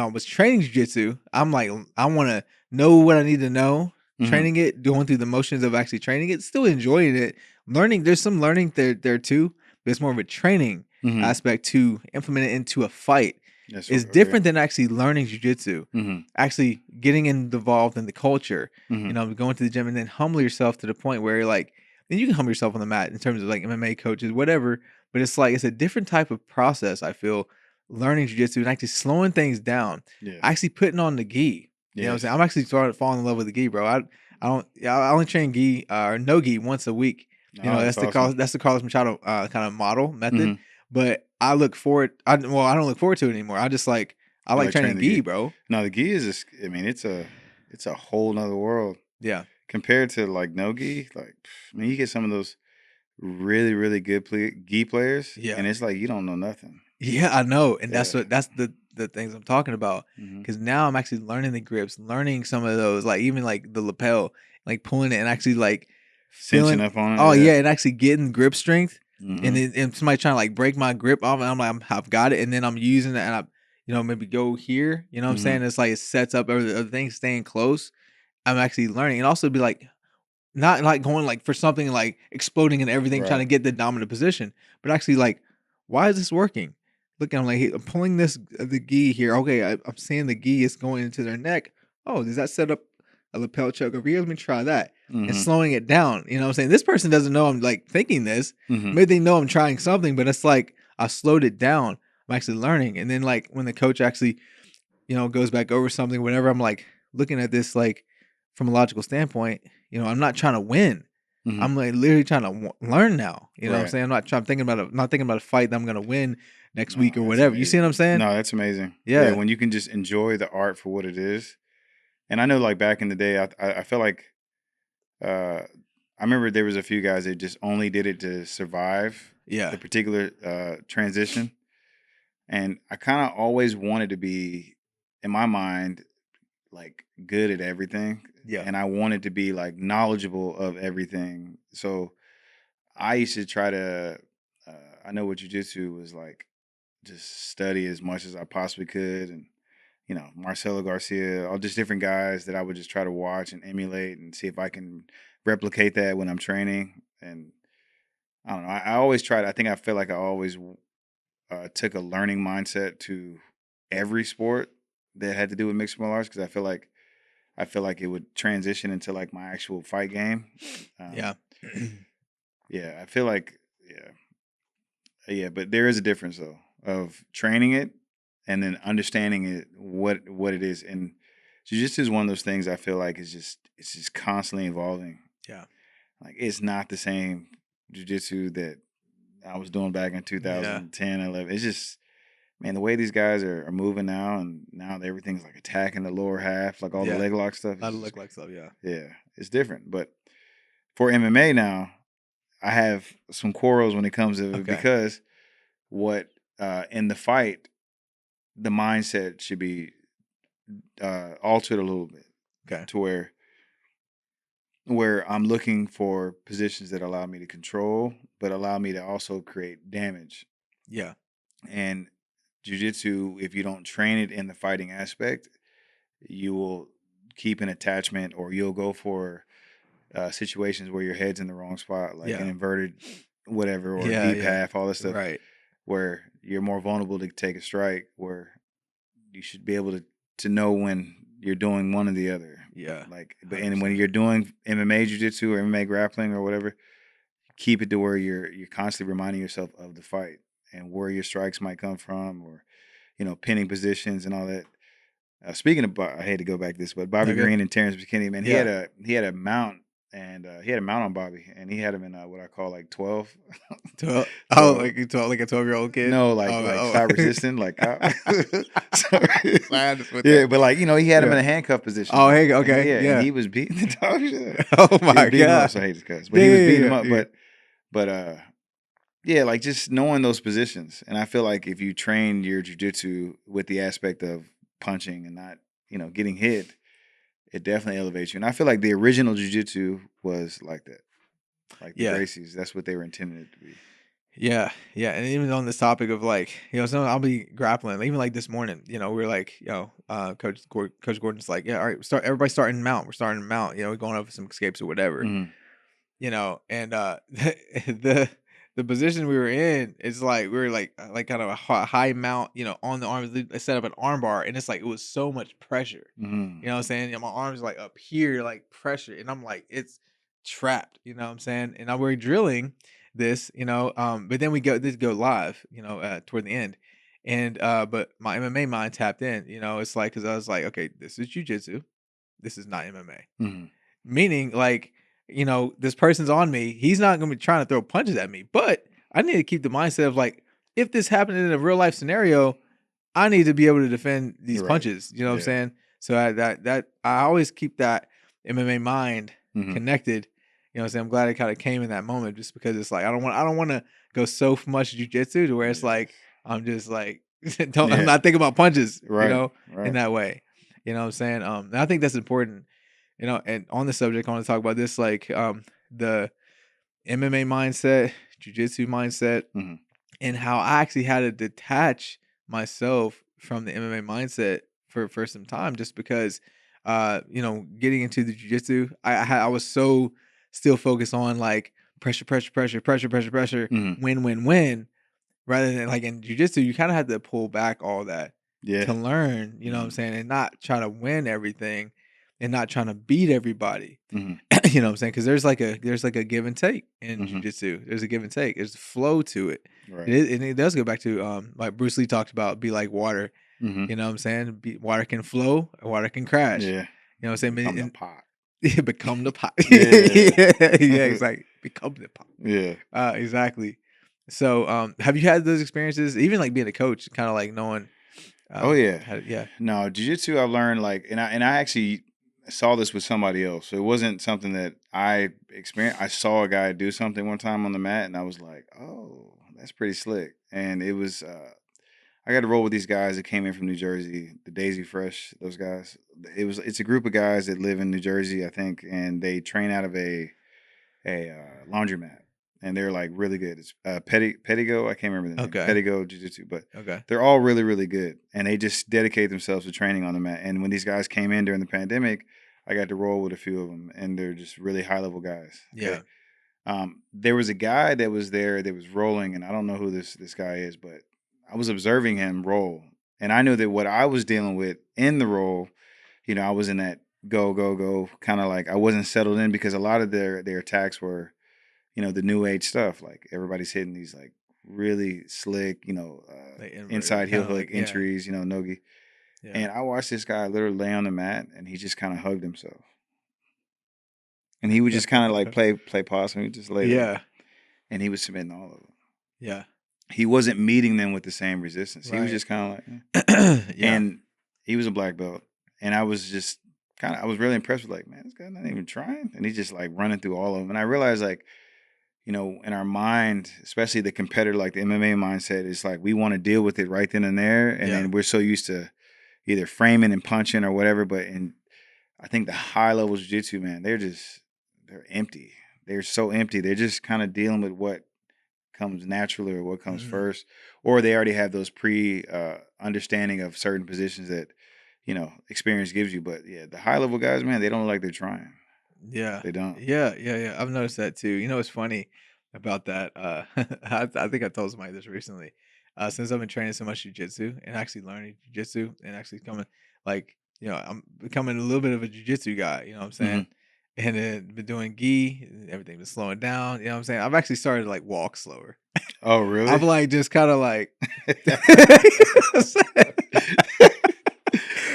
was training jiu-jitsu. I'm like, I want to know what I need to know. Training it, going through the motions of actually training it, still enjoying it. Learning, there's some learning there too, but it's more of a training aspect to implement it into a fight. Yes. is Okay. different than actually learning jiu-jitsu, Mm-hmm. actually getting involved in the culture, Mm-hmm. going to the gym and then humble yourself to the point where you're like, then you can humble yourself on the mat in terms of like MMA coaches, whatever. But it's like, it's a different type of process, I feel, learning jiu-jitsu and actually slowing things down, Yeah. actually putting on the gi. You know what I'm Yes. saying? I'm actually starting to fall in love with the gi, bro. I don't, I only train gi or no gi once a week. Oh, That's that's awesome. That's the Carlos Machado kind of model method. Mm-hmm. But I look forward. I don't look forward to it anymore. I just like, I You like like training training the gi, gi? bro. No, the gi is just. I mean, it's a whole nother world Yeah, compared to like no gi. Like, I mean, you get some of those really really good gi players, yeah, and it's like you don't know nothing. yeah. I know, and Yeah. that's the things I'm talking about. Mm-hmm. Because now I'm actually learning the grips, learning some of those, like even like the lapel, like pulling it and actually like Cinching feeling. up on it. Oh Yeah. yeah, and actually getting grip strength. Mm-hmm. And somebody trying to like break my grip off, and I'm like, I've got it, and then I'm using it, and I, maybe go here. You know what I'm Mm-hmm. saying? It's like it sets up everything, staying close. I'm actually learning, and also be like, not like going like for something like exploding and everything, trying Right. to get the dominant position, but actually like, why is this working? Look, I'm like, hey, I'm pulling this the gi here. Okay, I'm seeing the gi is going into their neck. Oh, does that set up a lapel choke over here? Let me try that. And Mm-hmm. slowing it down. You know what I'm saying? This person doesn't know I'm like thinking this. Mm-hmm. Maybe they know I'm trying something, but it's like I slowed it down. I'm actually learning. And then like when the coach actually, goes back over something, whenever I'm like looking at this like from a logical standpoint, I'm not trying to win. Mm-hmm. I'm like literally trying to learn now. You know what I'm Right. saying? I'm not trying thinking about not thinking about a fight that I'm gonna win next No, week or that's whatever. You see what I'm amazing. saying? No, that's amazing. Yeah, Yeah. when you can just enjoy the art for what it is. And I know, like back in the day, I feel like uh, I remember there was a few guys that just only did it to survive Yeah. the particular transition, and I kind of always wanted to be, in my mind, like good at everything, Yeah. and I wanted to be like knowledgeable of everything. So I used to try to. I know what jujitsu was like. Just study as much as I possibly could, and Marcelo Garcia, all just different guys that I would just try to watch and emulate and see if I can replicate that when I'm training. And I don't know. I always tried. I think I feel like I always took a learning mindset to every sport that had to do with mixed martial arts because I feel like it would transition into like my actual fight game. Yeah. Yeah, I feel like yeah, but there is a difference though of training it and then understanding it what it is. And jiu-jitsu is one of those things I feel like it's just constantly evolving. Yeah. Like it's not the same jiu-jitsu that I was doing back in Yeah. 2010, 11. It's just man, the way these guys are moving now, and now everything's like attacking the lower half, like all the Yeah. leg lock stuff. Not It's to just look like stuff, yeah. yeah, it's different. But for MMA now, I have some quarrels when it comes to Okay. because what in the fight, the mindset should be altered a little bit Okay. to where I'm looking for positions that allow me to control, but allow me to also create damage. Yeah. And jujitsu, if you don't train it in the fighting aspect, you will keep an attachment, or you'll go for situations where your head's in the wrong spot, like Yeah. an inverted whatever or Yeah. deep Yeah. half, all this stuff, Right. where you're more vulnerable to take a strike, where you should be able to know when you're doing one or the other. Yeah. Like, but and when 100%. you're doing MMA jiu-jitsu or MMA grappling or whatever, keep it to where you're constantly reminding yourself of the fight and where your strikes might come from, or pinning positions and all that. Speaking of, I hate to go back this, but Bobby Okay. Green and Terrence McKinney, man, Yeah. he had a mount, and he had a mount on Bobby, and he had him in what I call like 12. 12. Oh, 12. like you talk like a 12-year-old kid. No, Oh. like Oh. stop resisting, like sorry. I just put Yeah, that. but like he had him Yeah. in a handcuff position, Oh, hey. and Okay. and Yeah. he was beating the dog shit. Oh He was my beating him up, god. so I hate this cuss, but Yeah. he was Yeah. beating him Yeah. up. Yeah. But yeah, like just knowing those positions, and I feel like if you train your jujitsu with the aspect of punching and not getting hit, it definitely elevates you. And I feel like the original jujitsu was like that, like the Yeah. Gracies. That's what they were intended to be. Yeah, yeah, and even on this topic of like, so I'll be grappling. Even like this morning, we're like, Coach Gordon's like, yeah, all right, everybody starting mount. We're starting mount. We're going over some escapes or whatever. Mm-hmm. And the the position we were in, it's like we were like kind of a high mount, on the arms. They set up an arm bar, and it's like it was so much pressure. You know what I'm saying? And my arms like up here, like pressure, and I'm like it's trapped. You know what I'm saying? And I were drilling this, but then we go live, toward the end, and but my MMA mind tapped in. It's like because I was like, okay, this is jujitsu, this is not MMA. Meaning, like, this person's on me. He's not going to be trying to throw punches at me, but I need to keep the mindset of like, if this happened in a real life scenario, I need to be able to defend these Right. punches. You know what I'm saying? So I always keep that MMA mind connected. You know what I'm saying? I'm glad it kind of came in that moment, just because it's like I don't want to go so much jujitsu to where it's like I'm just like I'm not thinking about punches. Right. In that way. You know what I'm saying? And I think that's important. And on the subject, I want to talk about this, like the MMA mindset, jiu-jitsu mindset, and how I actually had to detach myself from the MMA mindset for some time, just because, getting into the jiu-jitsu, I was so still focused on like pressure, win, rather than like in jiu-jitsu, you kind of have to pull back all that to learn, you know what I'm saying, and not try to win everything and not trying to beat everybody. You know what I'm saying? Because there's like a give and take in jiu-jitsu. There's a give and take. There's a flow to it. Right. It does go back to like Bruce Lee talked about, be like water. You know what I'm saying? Water can flow, water can crash. Yeah. You know what I'm saying? Become the pot. Become the pot. Yeah. Exactly. Become the pot. Yeah. Exactly. So, have you had those experiences, even like being a coach, kind of like knowing? Oh yeah. Yeah. No, jiu-jitsu I learned like, and I actually saw this with somebody else. So it wasn't something that I experienced. I saw a guy do something one time on the mat, and I was like, oh, that's pretty slick. And it was, I got to roll with these guys that came in from New Jersey, the Daisy Fresh, those guys. It's a group of guys that live in New Jersey, I think, and they train out of a laundromat. And they're like really good. It's Pettigo. I can't remember the name. Okay. Pettigo Jiu-Jitsu, but they're all really, really good. And they just dedicate themselves to training on the mat. And when these guys came in during the pandemic, I got to roll with a few of them, and they're just really high level guys. Okay? Yeah. There was a guy that was there that was rolling, and I don't know who this guy is, but I was observing him roll, and I knew that what I was dealing with in the roll, I was in that go kind of like I wasn't settled in, because a lot of their attacks were, the new age stuff. Like everybody's hitting these like really slick, Like inside heel hook like, entries, nogi. Yeah. And I watched this guy literally lay on the mat, and he just kind of hugged himself. And he would just kind of like play possum. He just lay there. And he was submitting all of them. Yeah. He wasn't meeting them with the same resistance. He was just kind of like, And he was a black belt. And I was just I was really impressed with like, man, this guy's not even trying. And he's just like running through all of them. And I realized like, in our mind, especially the competitor, like the MMA mindset, is like we want to deal with it right then and there. And then we're so used to either framing and punching or whatever. But I think the high level jiu-jitsu, man, they're empty. They're so empty. They're just kind of dealing with what comes naturally or what comes first. Or they already have those understanding of certain positions that, experience gives you. But yeah, the high level guys, man, they don't look like they're trying. Yeah. They don't. Yeah. I've noticed that too. It's funny about that. I think I told somebody this recently. Since I've been training so much jujitsu and actually learning jujitsu and actually coming, like, I'm becoming a little bit of a jujitsu guy, you know what I'm saying? And then been doing gi, and everything been slowing down, you know what I'm saying? I've actually started to like walk slower. Oh, really? I've like just kind of like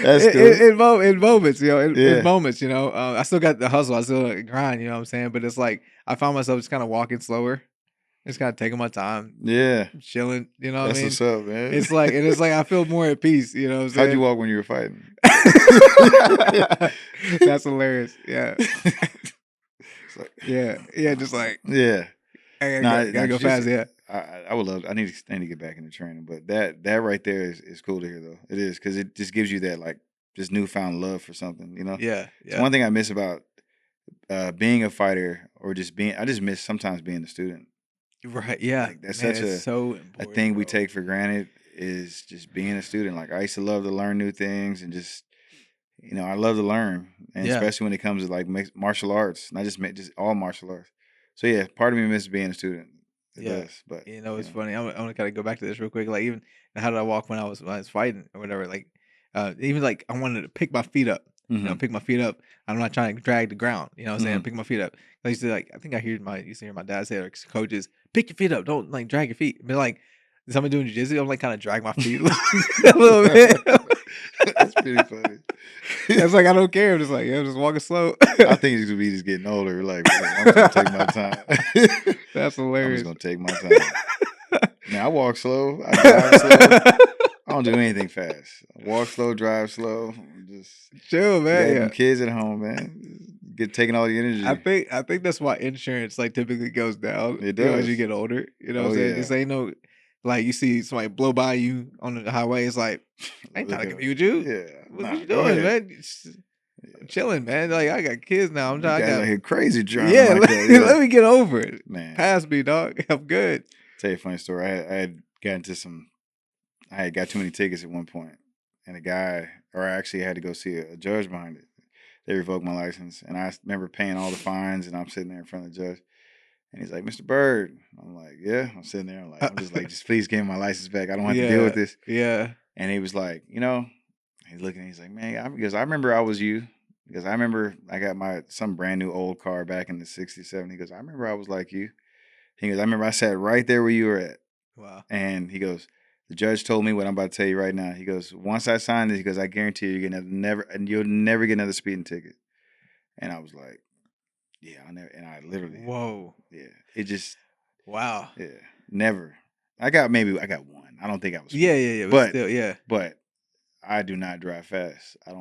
That's cool. In moments, in moments, I still got the hustle, I still grind, you know what I'm saying? But it's like I found myself just kind of walking slower, just kind of taking my time, chilling, you know what I mean? That's what's up, man. It's like I feel more at peace, you know what I'm saying? How'd you walk when you were fighting? That's hilarious. Yeah. Just like I gotta go fast. Yeah, I would love. I need to get back into training, but that right there is cool to hear though. It is, because it just gives you that like just newfound love for something. Yeah. It's one thing I miss about being a fighter, or just being. I just miss sometimes being a student. Right. Yeah. Like, that's Man, such so a important, thing we bro. take for granted, is just being a student. Like I used to love to learn new things, and just I love to learn, and especially when it comes to like martial arts, not just all martial arts. So yeah, part of me misses being a student. It Yeah. does. But You know, it's funny. I want to kind of go back to this real quick. Like, even how did I walk when I was fighting or whatever? Like, even like I wanted to pick my feet up. You know, mm-hmm. pick my feet up. I'm not trying to drag the ground. You know what I'm saying? Mm-hmm. Pick my feet up. I used to like. I think I used to hear my dad say, like, coaches, pick your feet up. Don't like drag your feet. But like, somebody doing jiu-jitsu, I'm like kind of drag my feet a little bit. That's pretty funny. It's like I don't care. I'm just like, I'm just walking slow. I think it's gonna be just getting older. Like, I'm just gonna take my time. That's I'm hilarious. just gonna take my time. Man, I walk slow. I drive slow. I don't do anything fast. I walk slow, drive slow. Just chill, you man. got Yeah. them kids at home, man. Get taking all the energy. I think that's why insurance like typically goes down. It You know, as does. you get older. You know what Oh I'm saying? yeah. This ain't no like you see somebody blow by you on the highway. It's like I ain't trying to compete with you. Yeah. What Nah, you go doing, ahead. man? I'm Yeah. chilling, man. Like I got kids now. I'm You trying. I guys got out here crazy driving yeah. like that. Yeah. Let me get over it. Man. Pass me, dog. I'm good. Tell you a funny story. I had got into some. I had got too many tickets at one point, and a guy, or I actually had to go see a judge behind it. They revoked my license, and I remember paying all the fines, and I'm sitting there in front of the judge, and he's like, "Mr. Byrd," I'm like, "Yeah." I'm sitting there, I'm just like, "Just please give me my license back. I don't have to deal with this." Yeah. And he was like, he's looking, he's like, "Man," because I remember I was you, because I remember I got some brand new old car back in the '60s, '70s. He goes, "I remember I was like you." He goes, "I remember I sat right there where you were at." Wow. And he goes, "The judge told me what I'm about to tell you right now." He goes, "Once I sign this," he goes, "I guarantee you'll never get another speeding ticket." And I was like, "Yeah, I never." And I literally, Whoa. yeah, it just, Wow. yeah, never. I got one. I don't think I was Yeah. speeding. Yeah. Yeah. But Still, yeah. but I do not drive fast. I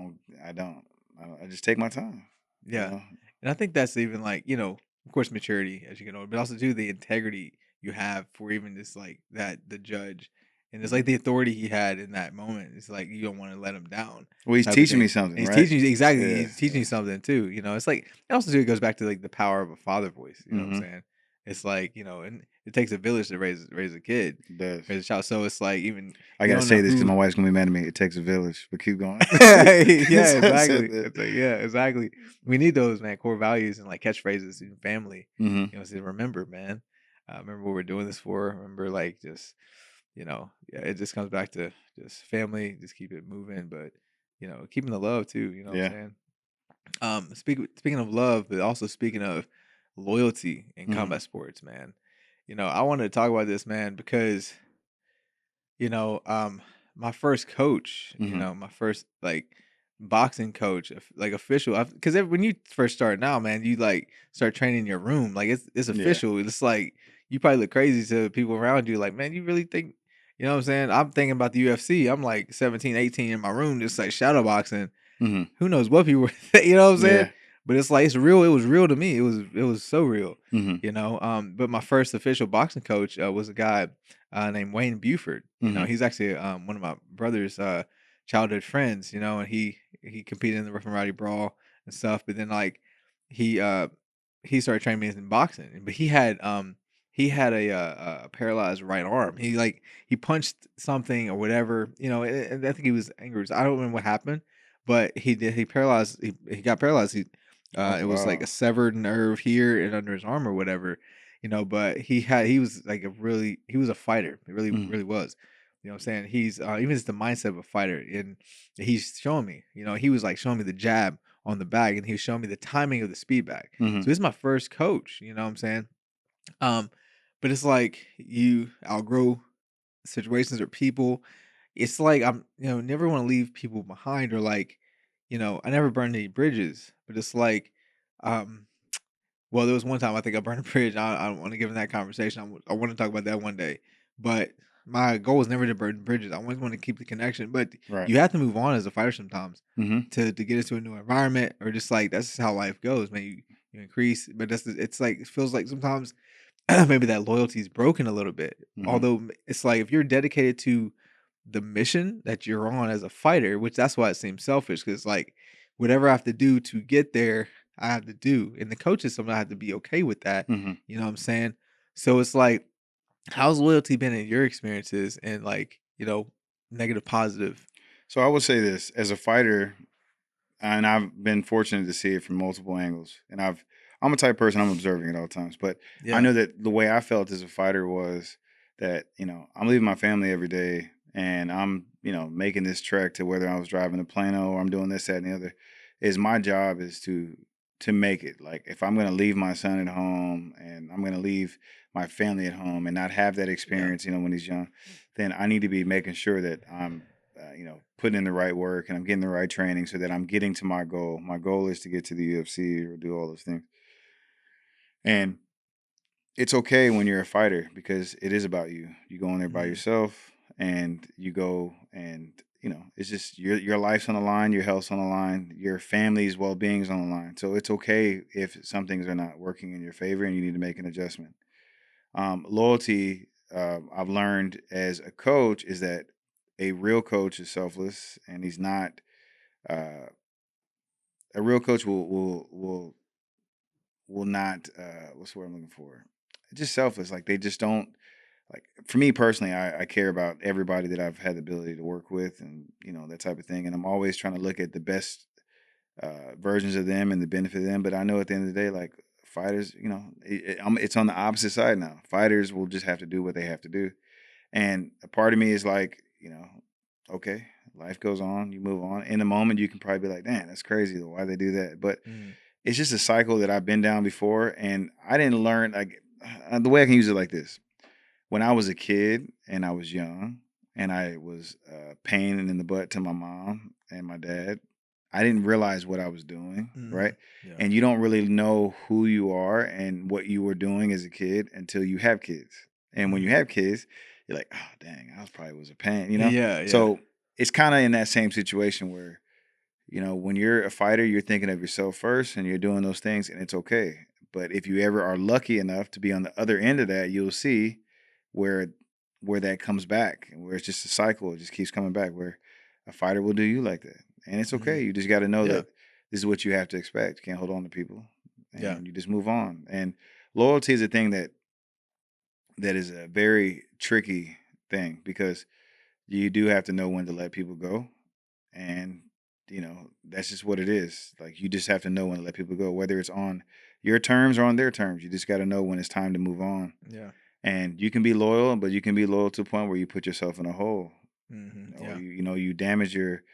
just take my time. Yeah. And I think that's even like, of course, maturity as you get older, but also too the integrity you have for even just like that the judge, and it's like the authority he had in that moment. It's like you don't want to let him down. Well, he's Type of teaching me thing. something, And he's right? teaching you exactly. Yeah, He's teaching you something too. It's like and also too it goes back to like the power of a father voice. You know what I'm Mm-hmm. saying? It's like and it takes a village to raise a kid, It does. raise a child. So it's like even I gotta say this because my wife's gonna be mad at me. It takes a village, but keep going. yeah, So I exactly. said that. It's like, yeah, exactly. We need those, man, core values and like catchphrases in family. Mm-hmm. So remember, man. Remember what we're doing this for. Remember, like, just yeah, it just comes back to just family. Just keep it moving, but keeping the love too. You know what I'm Yeah. saying? Speaking of love, but also speaking of loyalty in Mm-hmm. combat sports, man. I wanted to talk about this, man, because you know, um, my first coach, Mm-hmm. my first like boxing coach, like official, because when you first start now, man, you like start training in your room, like it's Yeah. official. It's like you probably look crazy to people around you, like, man, you really think, what I'm saying? I'm thinking about the UFC. I'm like 17, 18 in my room, just like shadow boxing. Mm-hmm. Who knows what people were, you know what I'm saying? Yeah. But it's like it's real. It was real to me. It was so real. Mm-hmm. But my first official boxing coach was a guy named Wayne Buford. Mm-hmm. He's actually one of my brother's childhood friends. And he competed in the Rough and Rowdy Brawl and stuff. But then like he uh he started training me in boxing. But he had a paralyzed right arm. He punched something or whatever. And I think he was angry. I don't remember what happened, but he paralyzed. He got paralyzed. Oh It was like wow. a severed nerve here and under his arm or whatever. But he was like he was a fighter. He really Mm-hmm. really was. You know what I'm saying? He's even just the mindset of a fighter, and he's showing me. He was like showing me the jab on the bag, and he was showing me the timing of the speed bag. Mm-hmm. So he's my first coach. You know what I'm saying? Um, but it's like you outgrow situations or people. It's like I'm, never want to leave people behind or like, I never burned any bridges, but it's like, um, well, there was one time I think I burned a bridge. I don't want to get in that conversation. I want to talk about that one day, but my goal was never to burn bridges. I always want to keep the connection, but Right. you have to move on as a fighter sometimes Mm-hmm. to get into a new environment or just like that's just how life goes, man. You increase, but it's like it feels like sometimes maybe that loyalty is broken a little bit. Mm-hmm. Although it's like if you're dedicated to the mission that you're on as a fighter, which that's why it seems selfish because like whatever I have to do to get there, I have to do, and the coaches sometimes have to be okay with that. Mm-hmm. You know what I'm saying? So it's like, how's loyalty been in your experiences and like negative, positive? So I would say this as a fighter, and I've been fortunate to see it from multiple angles, and I'm a type of person, I'm observing at all times. But I Yeah. know that the way I felt as a fighter was that, I'm leaving my family every day and I'm, making this trek to whether I was driving to Plano or I'm doing this, that, and the other, is my job is to make it. Like if I'm gonna leave my son at home and I'm gonna leave my family at home and not have that Yeah. experience, when he's young, then I need to be making sure that I'm putting in the right work and I'm getting the right training so that I'm getting to my goal. My goal is to get to the UFC or do all those things. And it's okay when you're a fighter because it is about you. You go in there by Mhm. yourself and you go and it's just your life's on the line, your health's on the line, your family's well-being's on the line. So it's okay if some things are not working in your favor and you need to make an adjustment. Loyalty, I've learned as a coach, is that a real coach is selfless and he's not uh, a real coach will not what's the word I'm looking for? Just selfless. Like they just don't like for me personally, I care about everybody that I've had the ability to work with and that type of thing. And I'm always trying to look at the best versions of them and the benefit of them. But I know at the end of the day, like fighters, it's on the opposite side now. Fighters will just have to do what they have to do. And a part of me is like, okay, life goes on, you move on. In the moment, you can probably be like, "Damn, that's crazy. Why they do that?" But Mhm. it's just a cycle that I've been down before, and I didn't learn like the way I can use it like this. When I was a kid and I was young, and I was pain in the butt to my mom and my dad, I didn't realize what I was doing, right? Mhm. Yeah. And you don't really know who you are and what you were doing as a kid until you have kids. And when you Mhm. have kids, you're like, oh dang, I was probably was a pain. Yeah, yeah. So it's kind of in that same situation where when you're a fighter, you're thinking of yourself first and you're doing those things and it's okay. But if you ever are lucky enough to be on the other end of that, you'll see where where that comes back and where it's just a cycle. It just keeps coming back where a fighter will do you like that. And it's Mhm. okay. You just got to know Yeah. that this is what you have to expect. You can't hold on to people Yeah. and you just move on. And loyalty is a thing that is a very tricky thing because you do have to know when to let people go and that's just what it is. Like you just have to know when to let people go, whether it's on your terms or on their terms. You just got to know when it's time to move on. Yeah. And you can be loyal, but you can be loyal to a point where you put yourself in a hole, Mhm. or Yeah. you damage your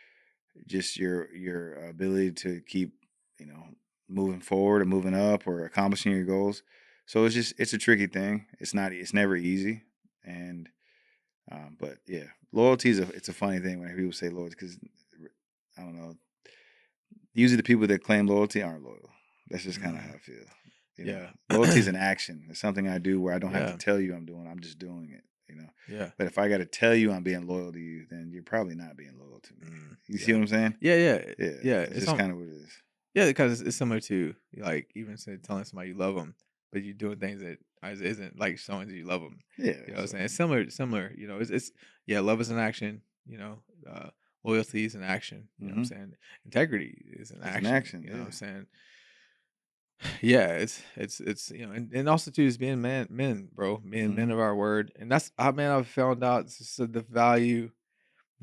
ability to keep moving forward or moving up or accomplishing your goals. So it's a tricky thing. It's never easy, and but yeah, loyalty it's a funny thing when people say loyalty because I don't know. Usually the people that claim loyalty aren't loyal. That's just kind of how Mhm. I feel. Yeah. Loyalty is an action. It's something I do where I don't have to Yeah. tell you I'm doing. I'm just doing it. Yeah. But if I got to tell you I'm being loyal to you, then you're probably not being loyal to me. You see Yeah. what I'm saying? Yeah, yeah. Yeah, Yeah, it's it's just kind of what it is. yeah, because it's similar to, like, even say telling somebody you love them, but you're doing things that isn't, like, showing that you love them. Yeah. You know what I'm So saying? It's similar, it's yeah, love is an action, loyalty is an action, you know what I'm hmm saying? Integrity is an it's an action, action. you know what I'm Yeah. saying? Yeah, it's and also too is being bro, being men hmm of our word, and that's I man, I've found out the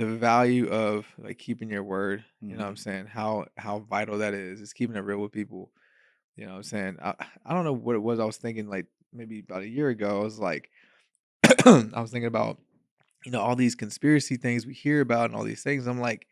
value of like keeping your word. You know what I'm hmm saying? How vital that is. It's keeping it real with people. You know what I'm saying? I don't know what it was. I was thinking like maybe about a year ago. I was like, I was thinking about all these conspiracy things we hear about and all these things. I'm like,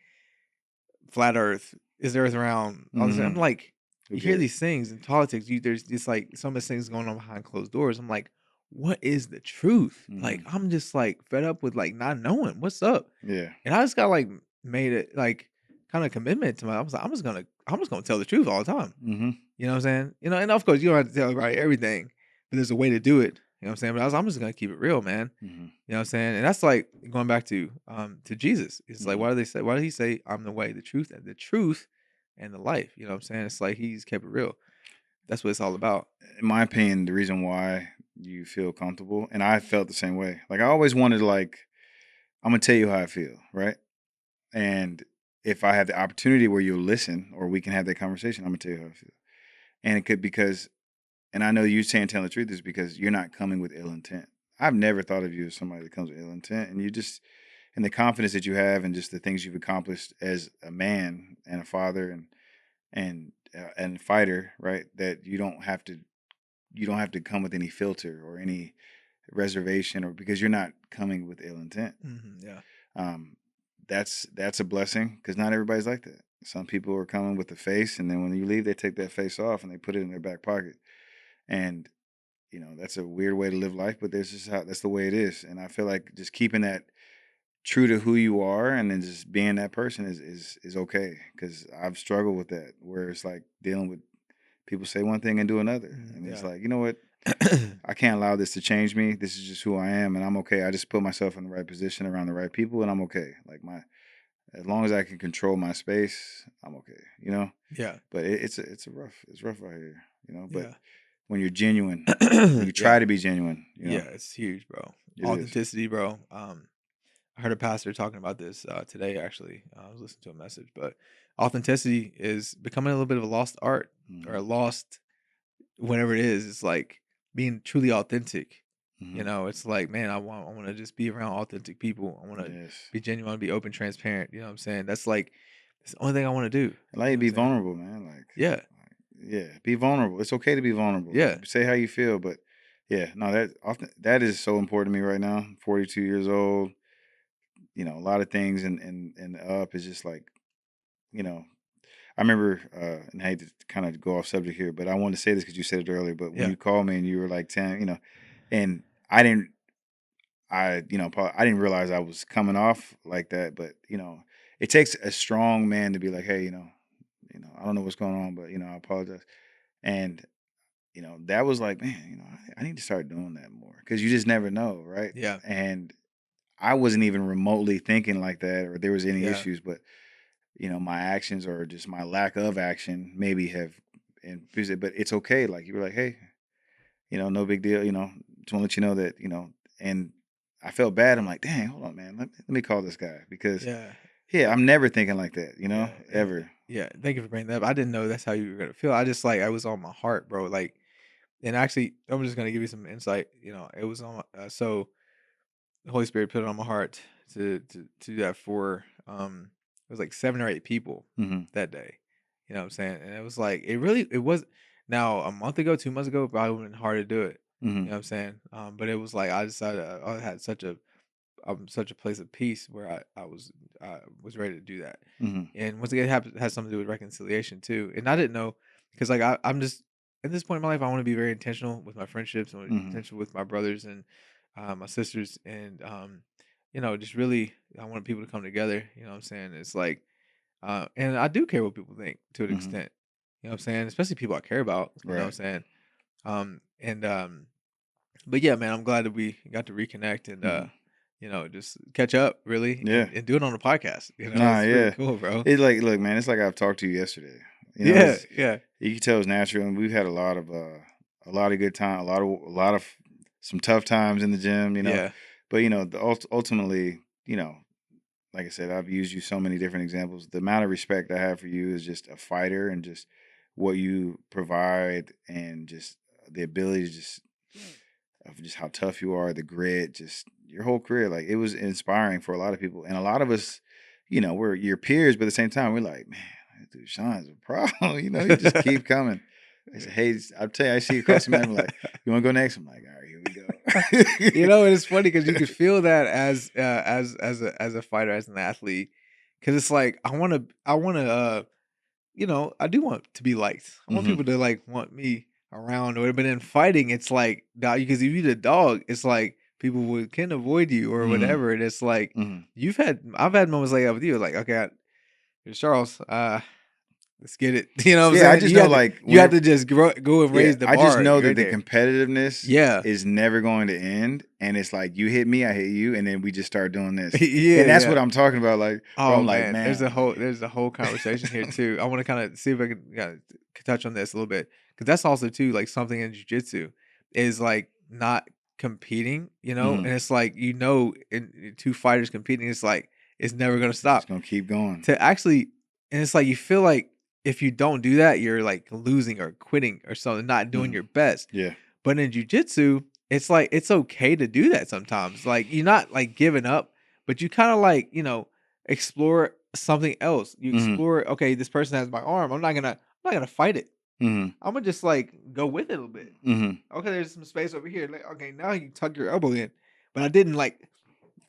flat Earth, is the Earth round? All this. I'm hmm like, Who you hear cares? these things in politics. There's just like some of these things going on behind closed doors. I'm like, what is the truth? Like, hmm I'm just like fed up with like not knowing what's up. Yeah. And I just got like made it like kind of commitment to my. I was like, I'm just gonna tell the truth all the time. hmm You know what I'm saying? And of course you don't have to tell everybody everything, but there's a way to do it. You know what I'm saying? But I'm just gonna keep it real, man. hmm You know what I'm saying? And that's like going back to Jesus. It's like hmm why did he say I'm the way, the truth and the life? You know what I'm saying? It's like he's kept it real. That's what it's all about. In my opinion, the reason why you feel comfortable, and I felt the same way. Like I always wanted, like, I'm gonna tell you how I feel, right? And if I have the opportunity where you'll listen or we can have that conversation, I'm gonna tell you how I feel. And it could because, and I know you saying telling the truth is because you're not coming with ill intent. I've never thought of you as somebody that comes with ill intent, and you just, and the confidence that you have, and just the things you've accomplished as a man and a father, and and fighter, right? That you don't have to come with any filter or any reservation, or because you're not coming with ill intent. Yeah. That's a blessing, because not everybody's like that. Some people are coming with the face, and then when you leave, they take that face off and they put it in their back pocket. And that's a weird way to live life, but that's the way it is. And I feel like just keeping that true to who you are, and then just being that person is okay. Because I've struggled with that, where it's like dealing with people say one thing and do another, and it's like, you know what? I can't allow this to change me. This is just who I am, and I'm okay. I just put myself in the right position around the right people, and I'm okay. Like as long as I can control my space, I'm okay. Yeah. But it's rough out here. But Yeah. when you're genuine, when you try to be genuine, yeah, it's huge, bro. It Authenticity, bro. I heard a pastor talking about this today. Actually, I was listening to a message, but authenticity is becoming a little bit of a lost art, or a lost whatever it is. It's like being truly authentic. It's like, man, I want to just be around authentic people. I want to be genuine, I wanna be open, transparent. You know what I'm saying? That's the only thing I want to do. I like to be vulnerable, man. Yeah. Be vulnerable. It's okay to be vulnerable. Yeah. Say how you feel, but that is so important to me right now. I'm 42 years old. A lot of things and up is just like, I remember, and I hate to kind of go off subject here, but I wanted to say this because you said it earlier. But when you called me and you were like 10, and I didn't realize I was coming off like that. But it takes a strong man to be like, hey, I don't know what's going on, but I apologize. And that was like, man, I need to start doing that more, because you just never know, right? Yeah. And I wasn't even remotely thinking like that, or there was any issues, but my actions, or just my lack of action, maybe have, but it's okay. Like, you were like, hey, no big deal. Just want to let you know that, and I felt bad. I'm like, dang, hold on, man. Let me call this guy, because I'm never thinking like that, ever. Yeah. Thank you for bringing that up. I didn't know that's how you were going to feel. I just I was on my heart, bro. And actually, I'm just going to give you some insight. It was on, so the Holy Spirit put it on my heart to do that for, it was like 7 or 8 people that day. You know what I'm saying? And it was like, it was, now a month ago, 2 months ago, probably would have been hard to do it. You know what I'm saying? But it was like, I decided I had such a place of peace where I was ready to do that. And once again, it has something to do with reconciliation too. And I didn't know, because I'm just, at this point in my life, I want to be very intentional with my friendships. I want to be intentional with my brothers and my sisters, and just really, I want people to come together. You know what I'm saying? It's like, and I do care what people think to an extent. You know what I'm saying? Especially people I care about. You know what I'm saying? But yeah, man, I'm glad that we got to reconnect and just catch up, really. And do it on a podcast. It's pretty cool, bro. It's like, look, man, it's like I've talked to you yesterday. Yeah. You can tell it's natural, and we've had a lot of good time, a lot of some tough times in the gym, Yeah. But ultimately, like I said, I've used you so many different examples. The amount of respect I have for you is just a fighter, and just what you provide, and just the ability to just how tough you are, the grit, just your whole career. Like, it was inspiring for a lot of people, and a lot of us, we're your peers, but at the same time, we're like, man, dude, Sean's a problem. You just keep coming. I said, hey, I'll tell you, I see you across the mat. I'm like, you want to go next? I'm like, all right, here we go. And it's funny because you could feel that as a fighter, as an athlete, because it's like, I want to, I do want to be liked. I want people to want me around, but in fighting, it's like, because if you're the dog, it's like people can avoid you or whatever, and it's like, I've had moments like that with you, like, okay, here's Charles, let's get it. You know what I'm saying? I just know, you have to just go and raise the bar. I just know that right the there. competitiveness is never going to end, and it's like, you hit me, I hit you, and then we just start doing this. And that's what I'm talking about. Like, oh, I'm man, like, man, there's a whole conversation here too. I want to kind of see if I can touch on this a little bit, because that's also too, like, something in Jiu Jitsu is like not competing, and it's like, in two fighters competing, it's like, it's never gonna stop. It's gonna keep going. To actually, and it's like, you feel like if you don't do that, you're like losing or quitting or something, not doing your best. Yeah. But in Jiu Jitsu, it's like, it's okay to do that sometimes. Like, you're not like giving up, but you kind of like, explore something else. You explore, okay, this person has my arm. I'm not gonna I'm not gonna fight it. Mm-hmm. I'm gonna just like go with it a little bit. Mm-hmm. Okay, there's some space over here. Like, okay, now you tuck your elbow in, but I didn't like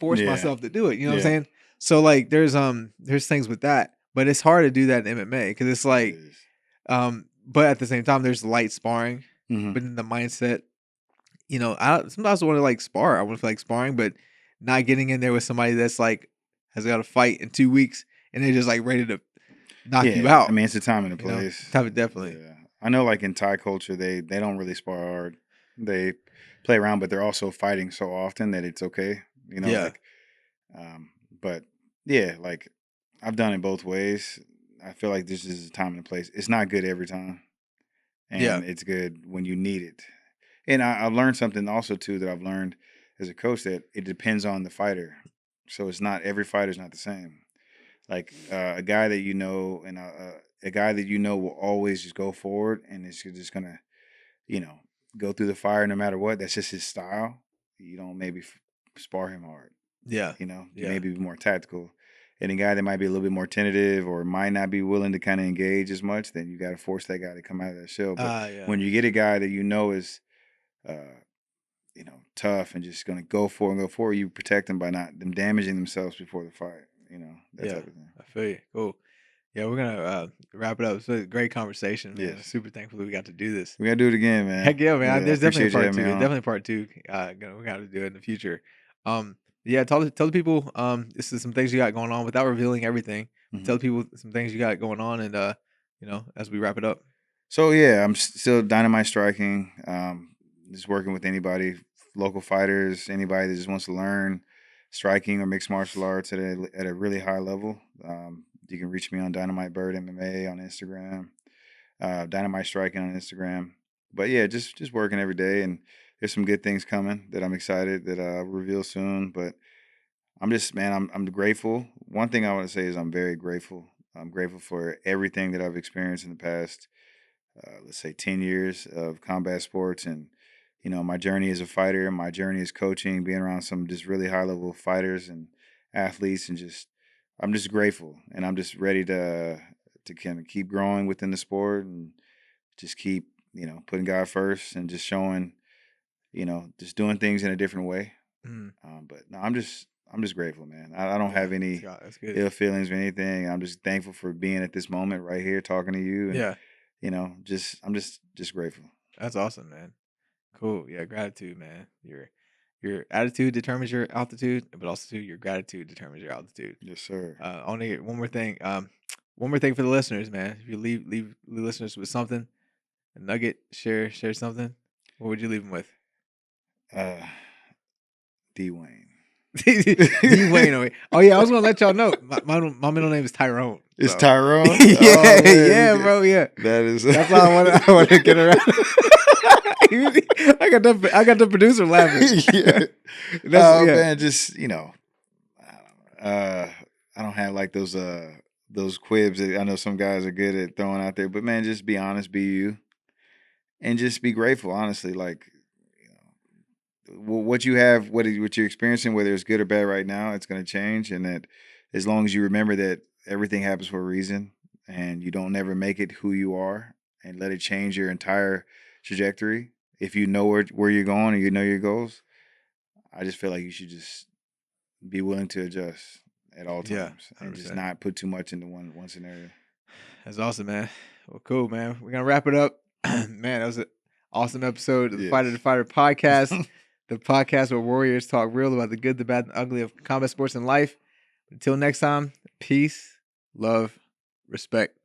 force Yeah. myself to do it. You know what I'm Yeah. saying? So like, there's things with that, but it's hard to do that in MMA because it's It like, is. but at the same time, there's light sparring, Mm-hmm. but in the mindset, you know, I sometimes want to like spar. I want to feel like sparring, but not getting in there with somebody that's like has got a fight in 2 weeks and they're just like ready to knock you Yeah. I out. mean, it's a time and a You know, place. definitely. Yeah. I know, like in Thai culture, they don't really spar hard. They play around, but they're also fighting so often that it's okay. You know, Yeah, like, but yeah, like I've done it both ways. I feel like this is a time and a place. It's not good every time, yeah, and it's good when you need it. And I've learned something also too that I've learned as a coach, that it depends on the fighter. So it's not, every fighter's not the same. Like a guy that you know, and a guy that you know will always just go forward and is just gonna, you know, go through the fire no matter what. That's just his style. You don't maybe spar him hard. yeah, You know, you yeah. maybe be more tactical. And a guy that might be a little bit more tentative or might not be willing to kind of engage as much, then you got to force that guy to come out of that shell. But Yeah, when you get a guy that you know is, uh, you know, tough and just going to go for and go for, you protect them by not them damaging themselves before the fight. You know, that yeah. type of thing. I feel you. Cool. Yeah, we're gonna wrap it up. It's a great conversation, man. I'm Yes, super thankful that we got to do this. we gotta do it again, man. Heck yeah, man. Yeah, I There's definitely a appreciate you part having two. me There's on. definitely a part two. We got to do it in the future. Yeah. Tell the people. This is some things you got going on without revealing everything. Mhm. Tell the people some things you got going on, and you know, as we wrap it up. So yeah, I'm still dynamite striking. Just working with anybody, local fighters, anybody that just wants to learn striking or mixed martial arts at a really high level. You can reach me on Dynamite Byrd MMA on Instagram, Dynamite Striking on Instagram. But yeah, just working every day, and there's some good things coming that I'm excited that I'll reveal soon. But I'm just, man, I'm grateful. One thing I want to say is I'm very grateful. I'm grateful for everything that I've experienced in the past, let's say 10 years of combat sports, and you know, my journey as a fighter, my journey as coaching, being around some just really high level fighters and athletes, and just I'm just grateful, and I'm just ready to kind of keep growing within the sport and just keep, you know, putting God first and just showing, you know, just doing things in a different way. Mm, But no, I'm just grateful, man. I don't yeah, have any that's good. ill feelings or anything. I'm just thankful for being at this moment right here talking to you, and Yeah, you know, just I'm just grateful. that's awesome, man. Cool. Yeah, gratitude, man. Your attitude determines your altitude, but also too, your gratitude determines your altitude. Yes, sir. Only one more thing. One more thing for the listeners, man. If you leave the listeners with something, a nugget, share something. What would you leave them with? Uh, D Wayne. D Wayne. Oh yeah, I was gonna let y'all know. My middle name is Tyrone. It's So Tyrone. yeah, Oh man, yeah, bro, yeah. that is. That's why I want to get around. I got the producer laughing. Yeah. That's Oh yeah. man, just you know, uh, I don't have like those quibs that I know some guys are good at throwing out there. But man, just be honest, be you, and just be grateful. Honestly, like what you have, what you're experiencing, whether it's good or bad right now, it's going to change. And that as long as you remember that everything happens for a reason, and you don't never make it who you are, and let it change your entire trajectory. If you know where you're going and you know your goals, I just feel like you should just be willing to adjust at all Yeah, times and just 100%. not put too much into one scenario. That's awesome, man. Well, cool, man. We're gonna wrap it up. Man, that was an awesome episode of the Yes. Fighter to Fighter podcast. The podcast where warriors talk real about the good, the bad, and the ugly of combat sports and life. Until next time, peace, love, respect.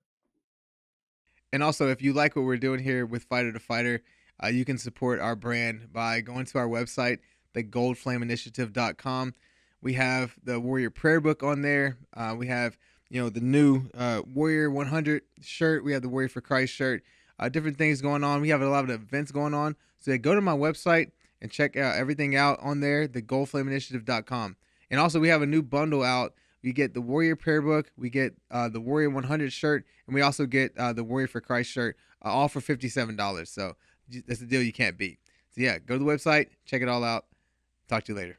And also, if you like what we're doing here with Fighter to Fighter, you can support our brand by going to our website, thegoldflameinitiative.com. We have the Warrior Prayer Book on there. We have, you know, the new Warrior 100 shirt. We have the Warrior for Christ shirt. Different things going on. We have a lot of events going on. So go to my website and check out everything out on there, thegoldflameinitiative.com. And also, we have a new bundle out. We get the Warrior Prayer Book, we get the Warrior 100 shirt, and we also get the Warrior for Christ shirt, all for $57. So that's a deal you can't beat. So yeah, go to the website, check it all out. Talk to you later.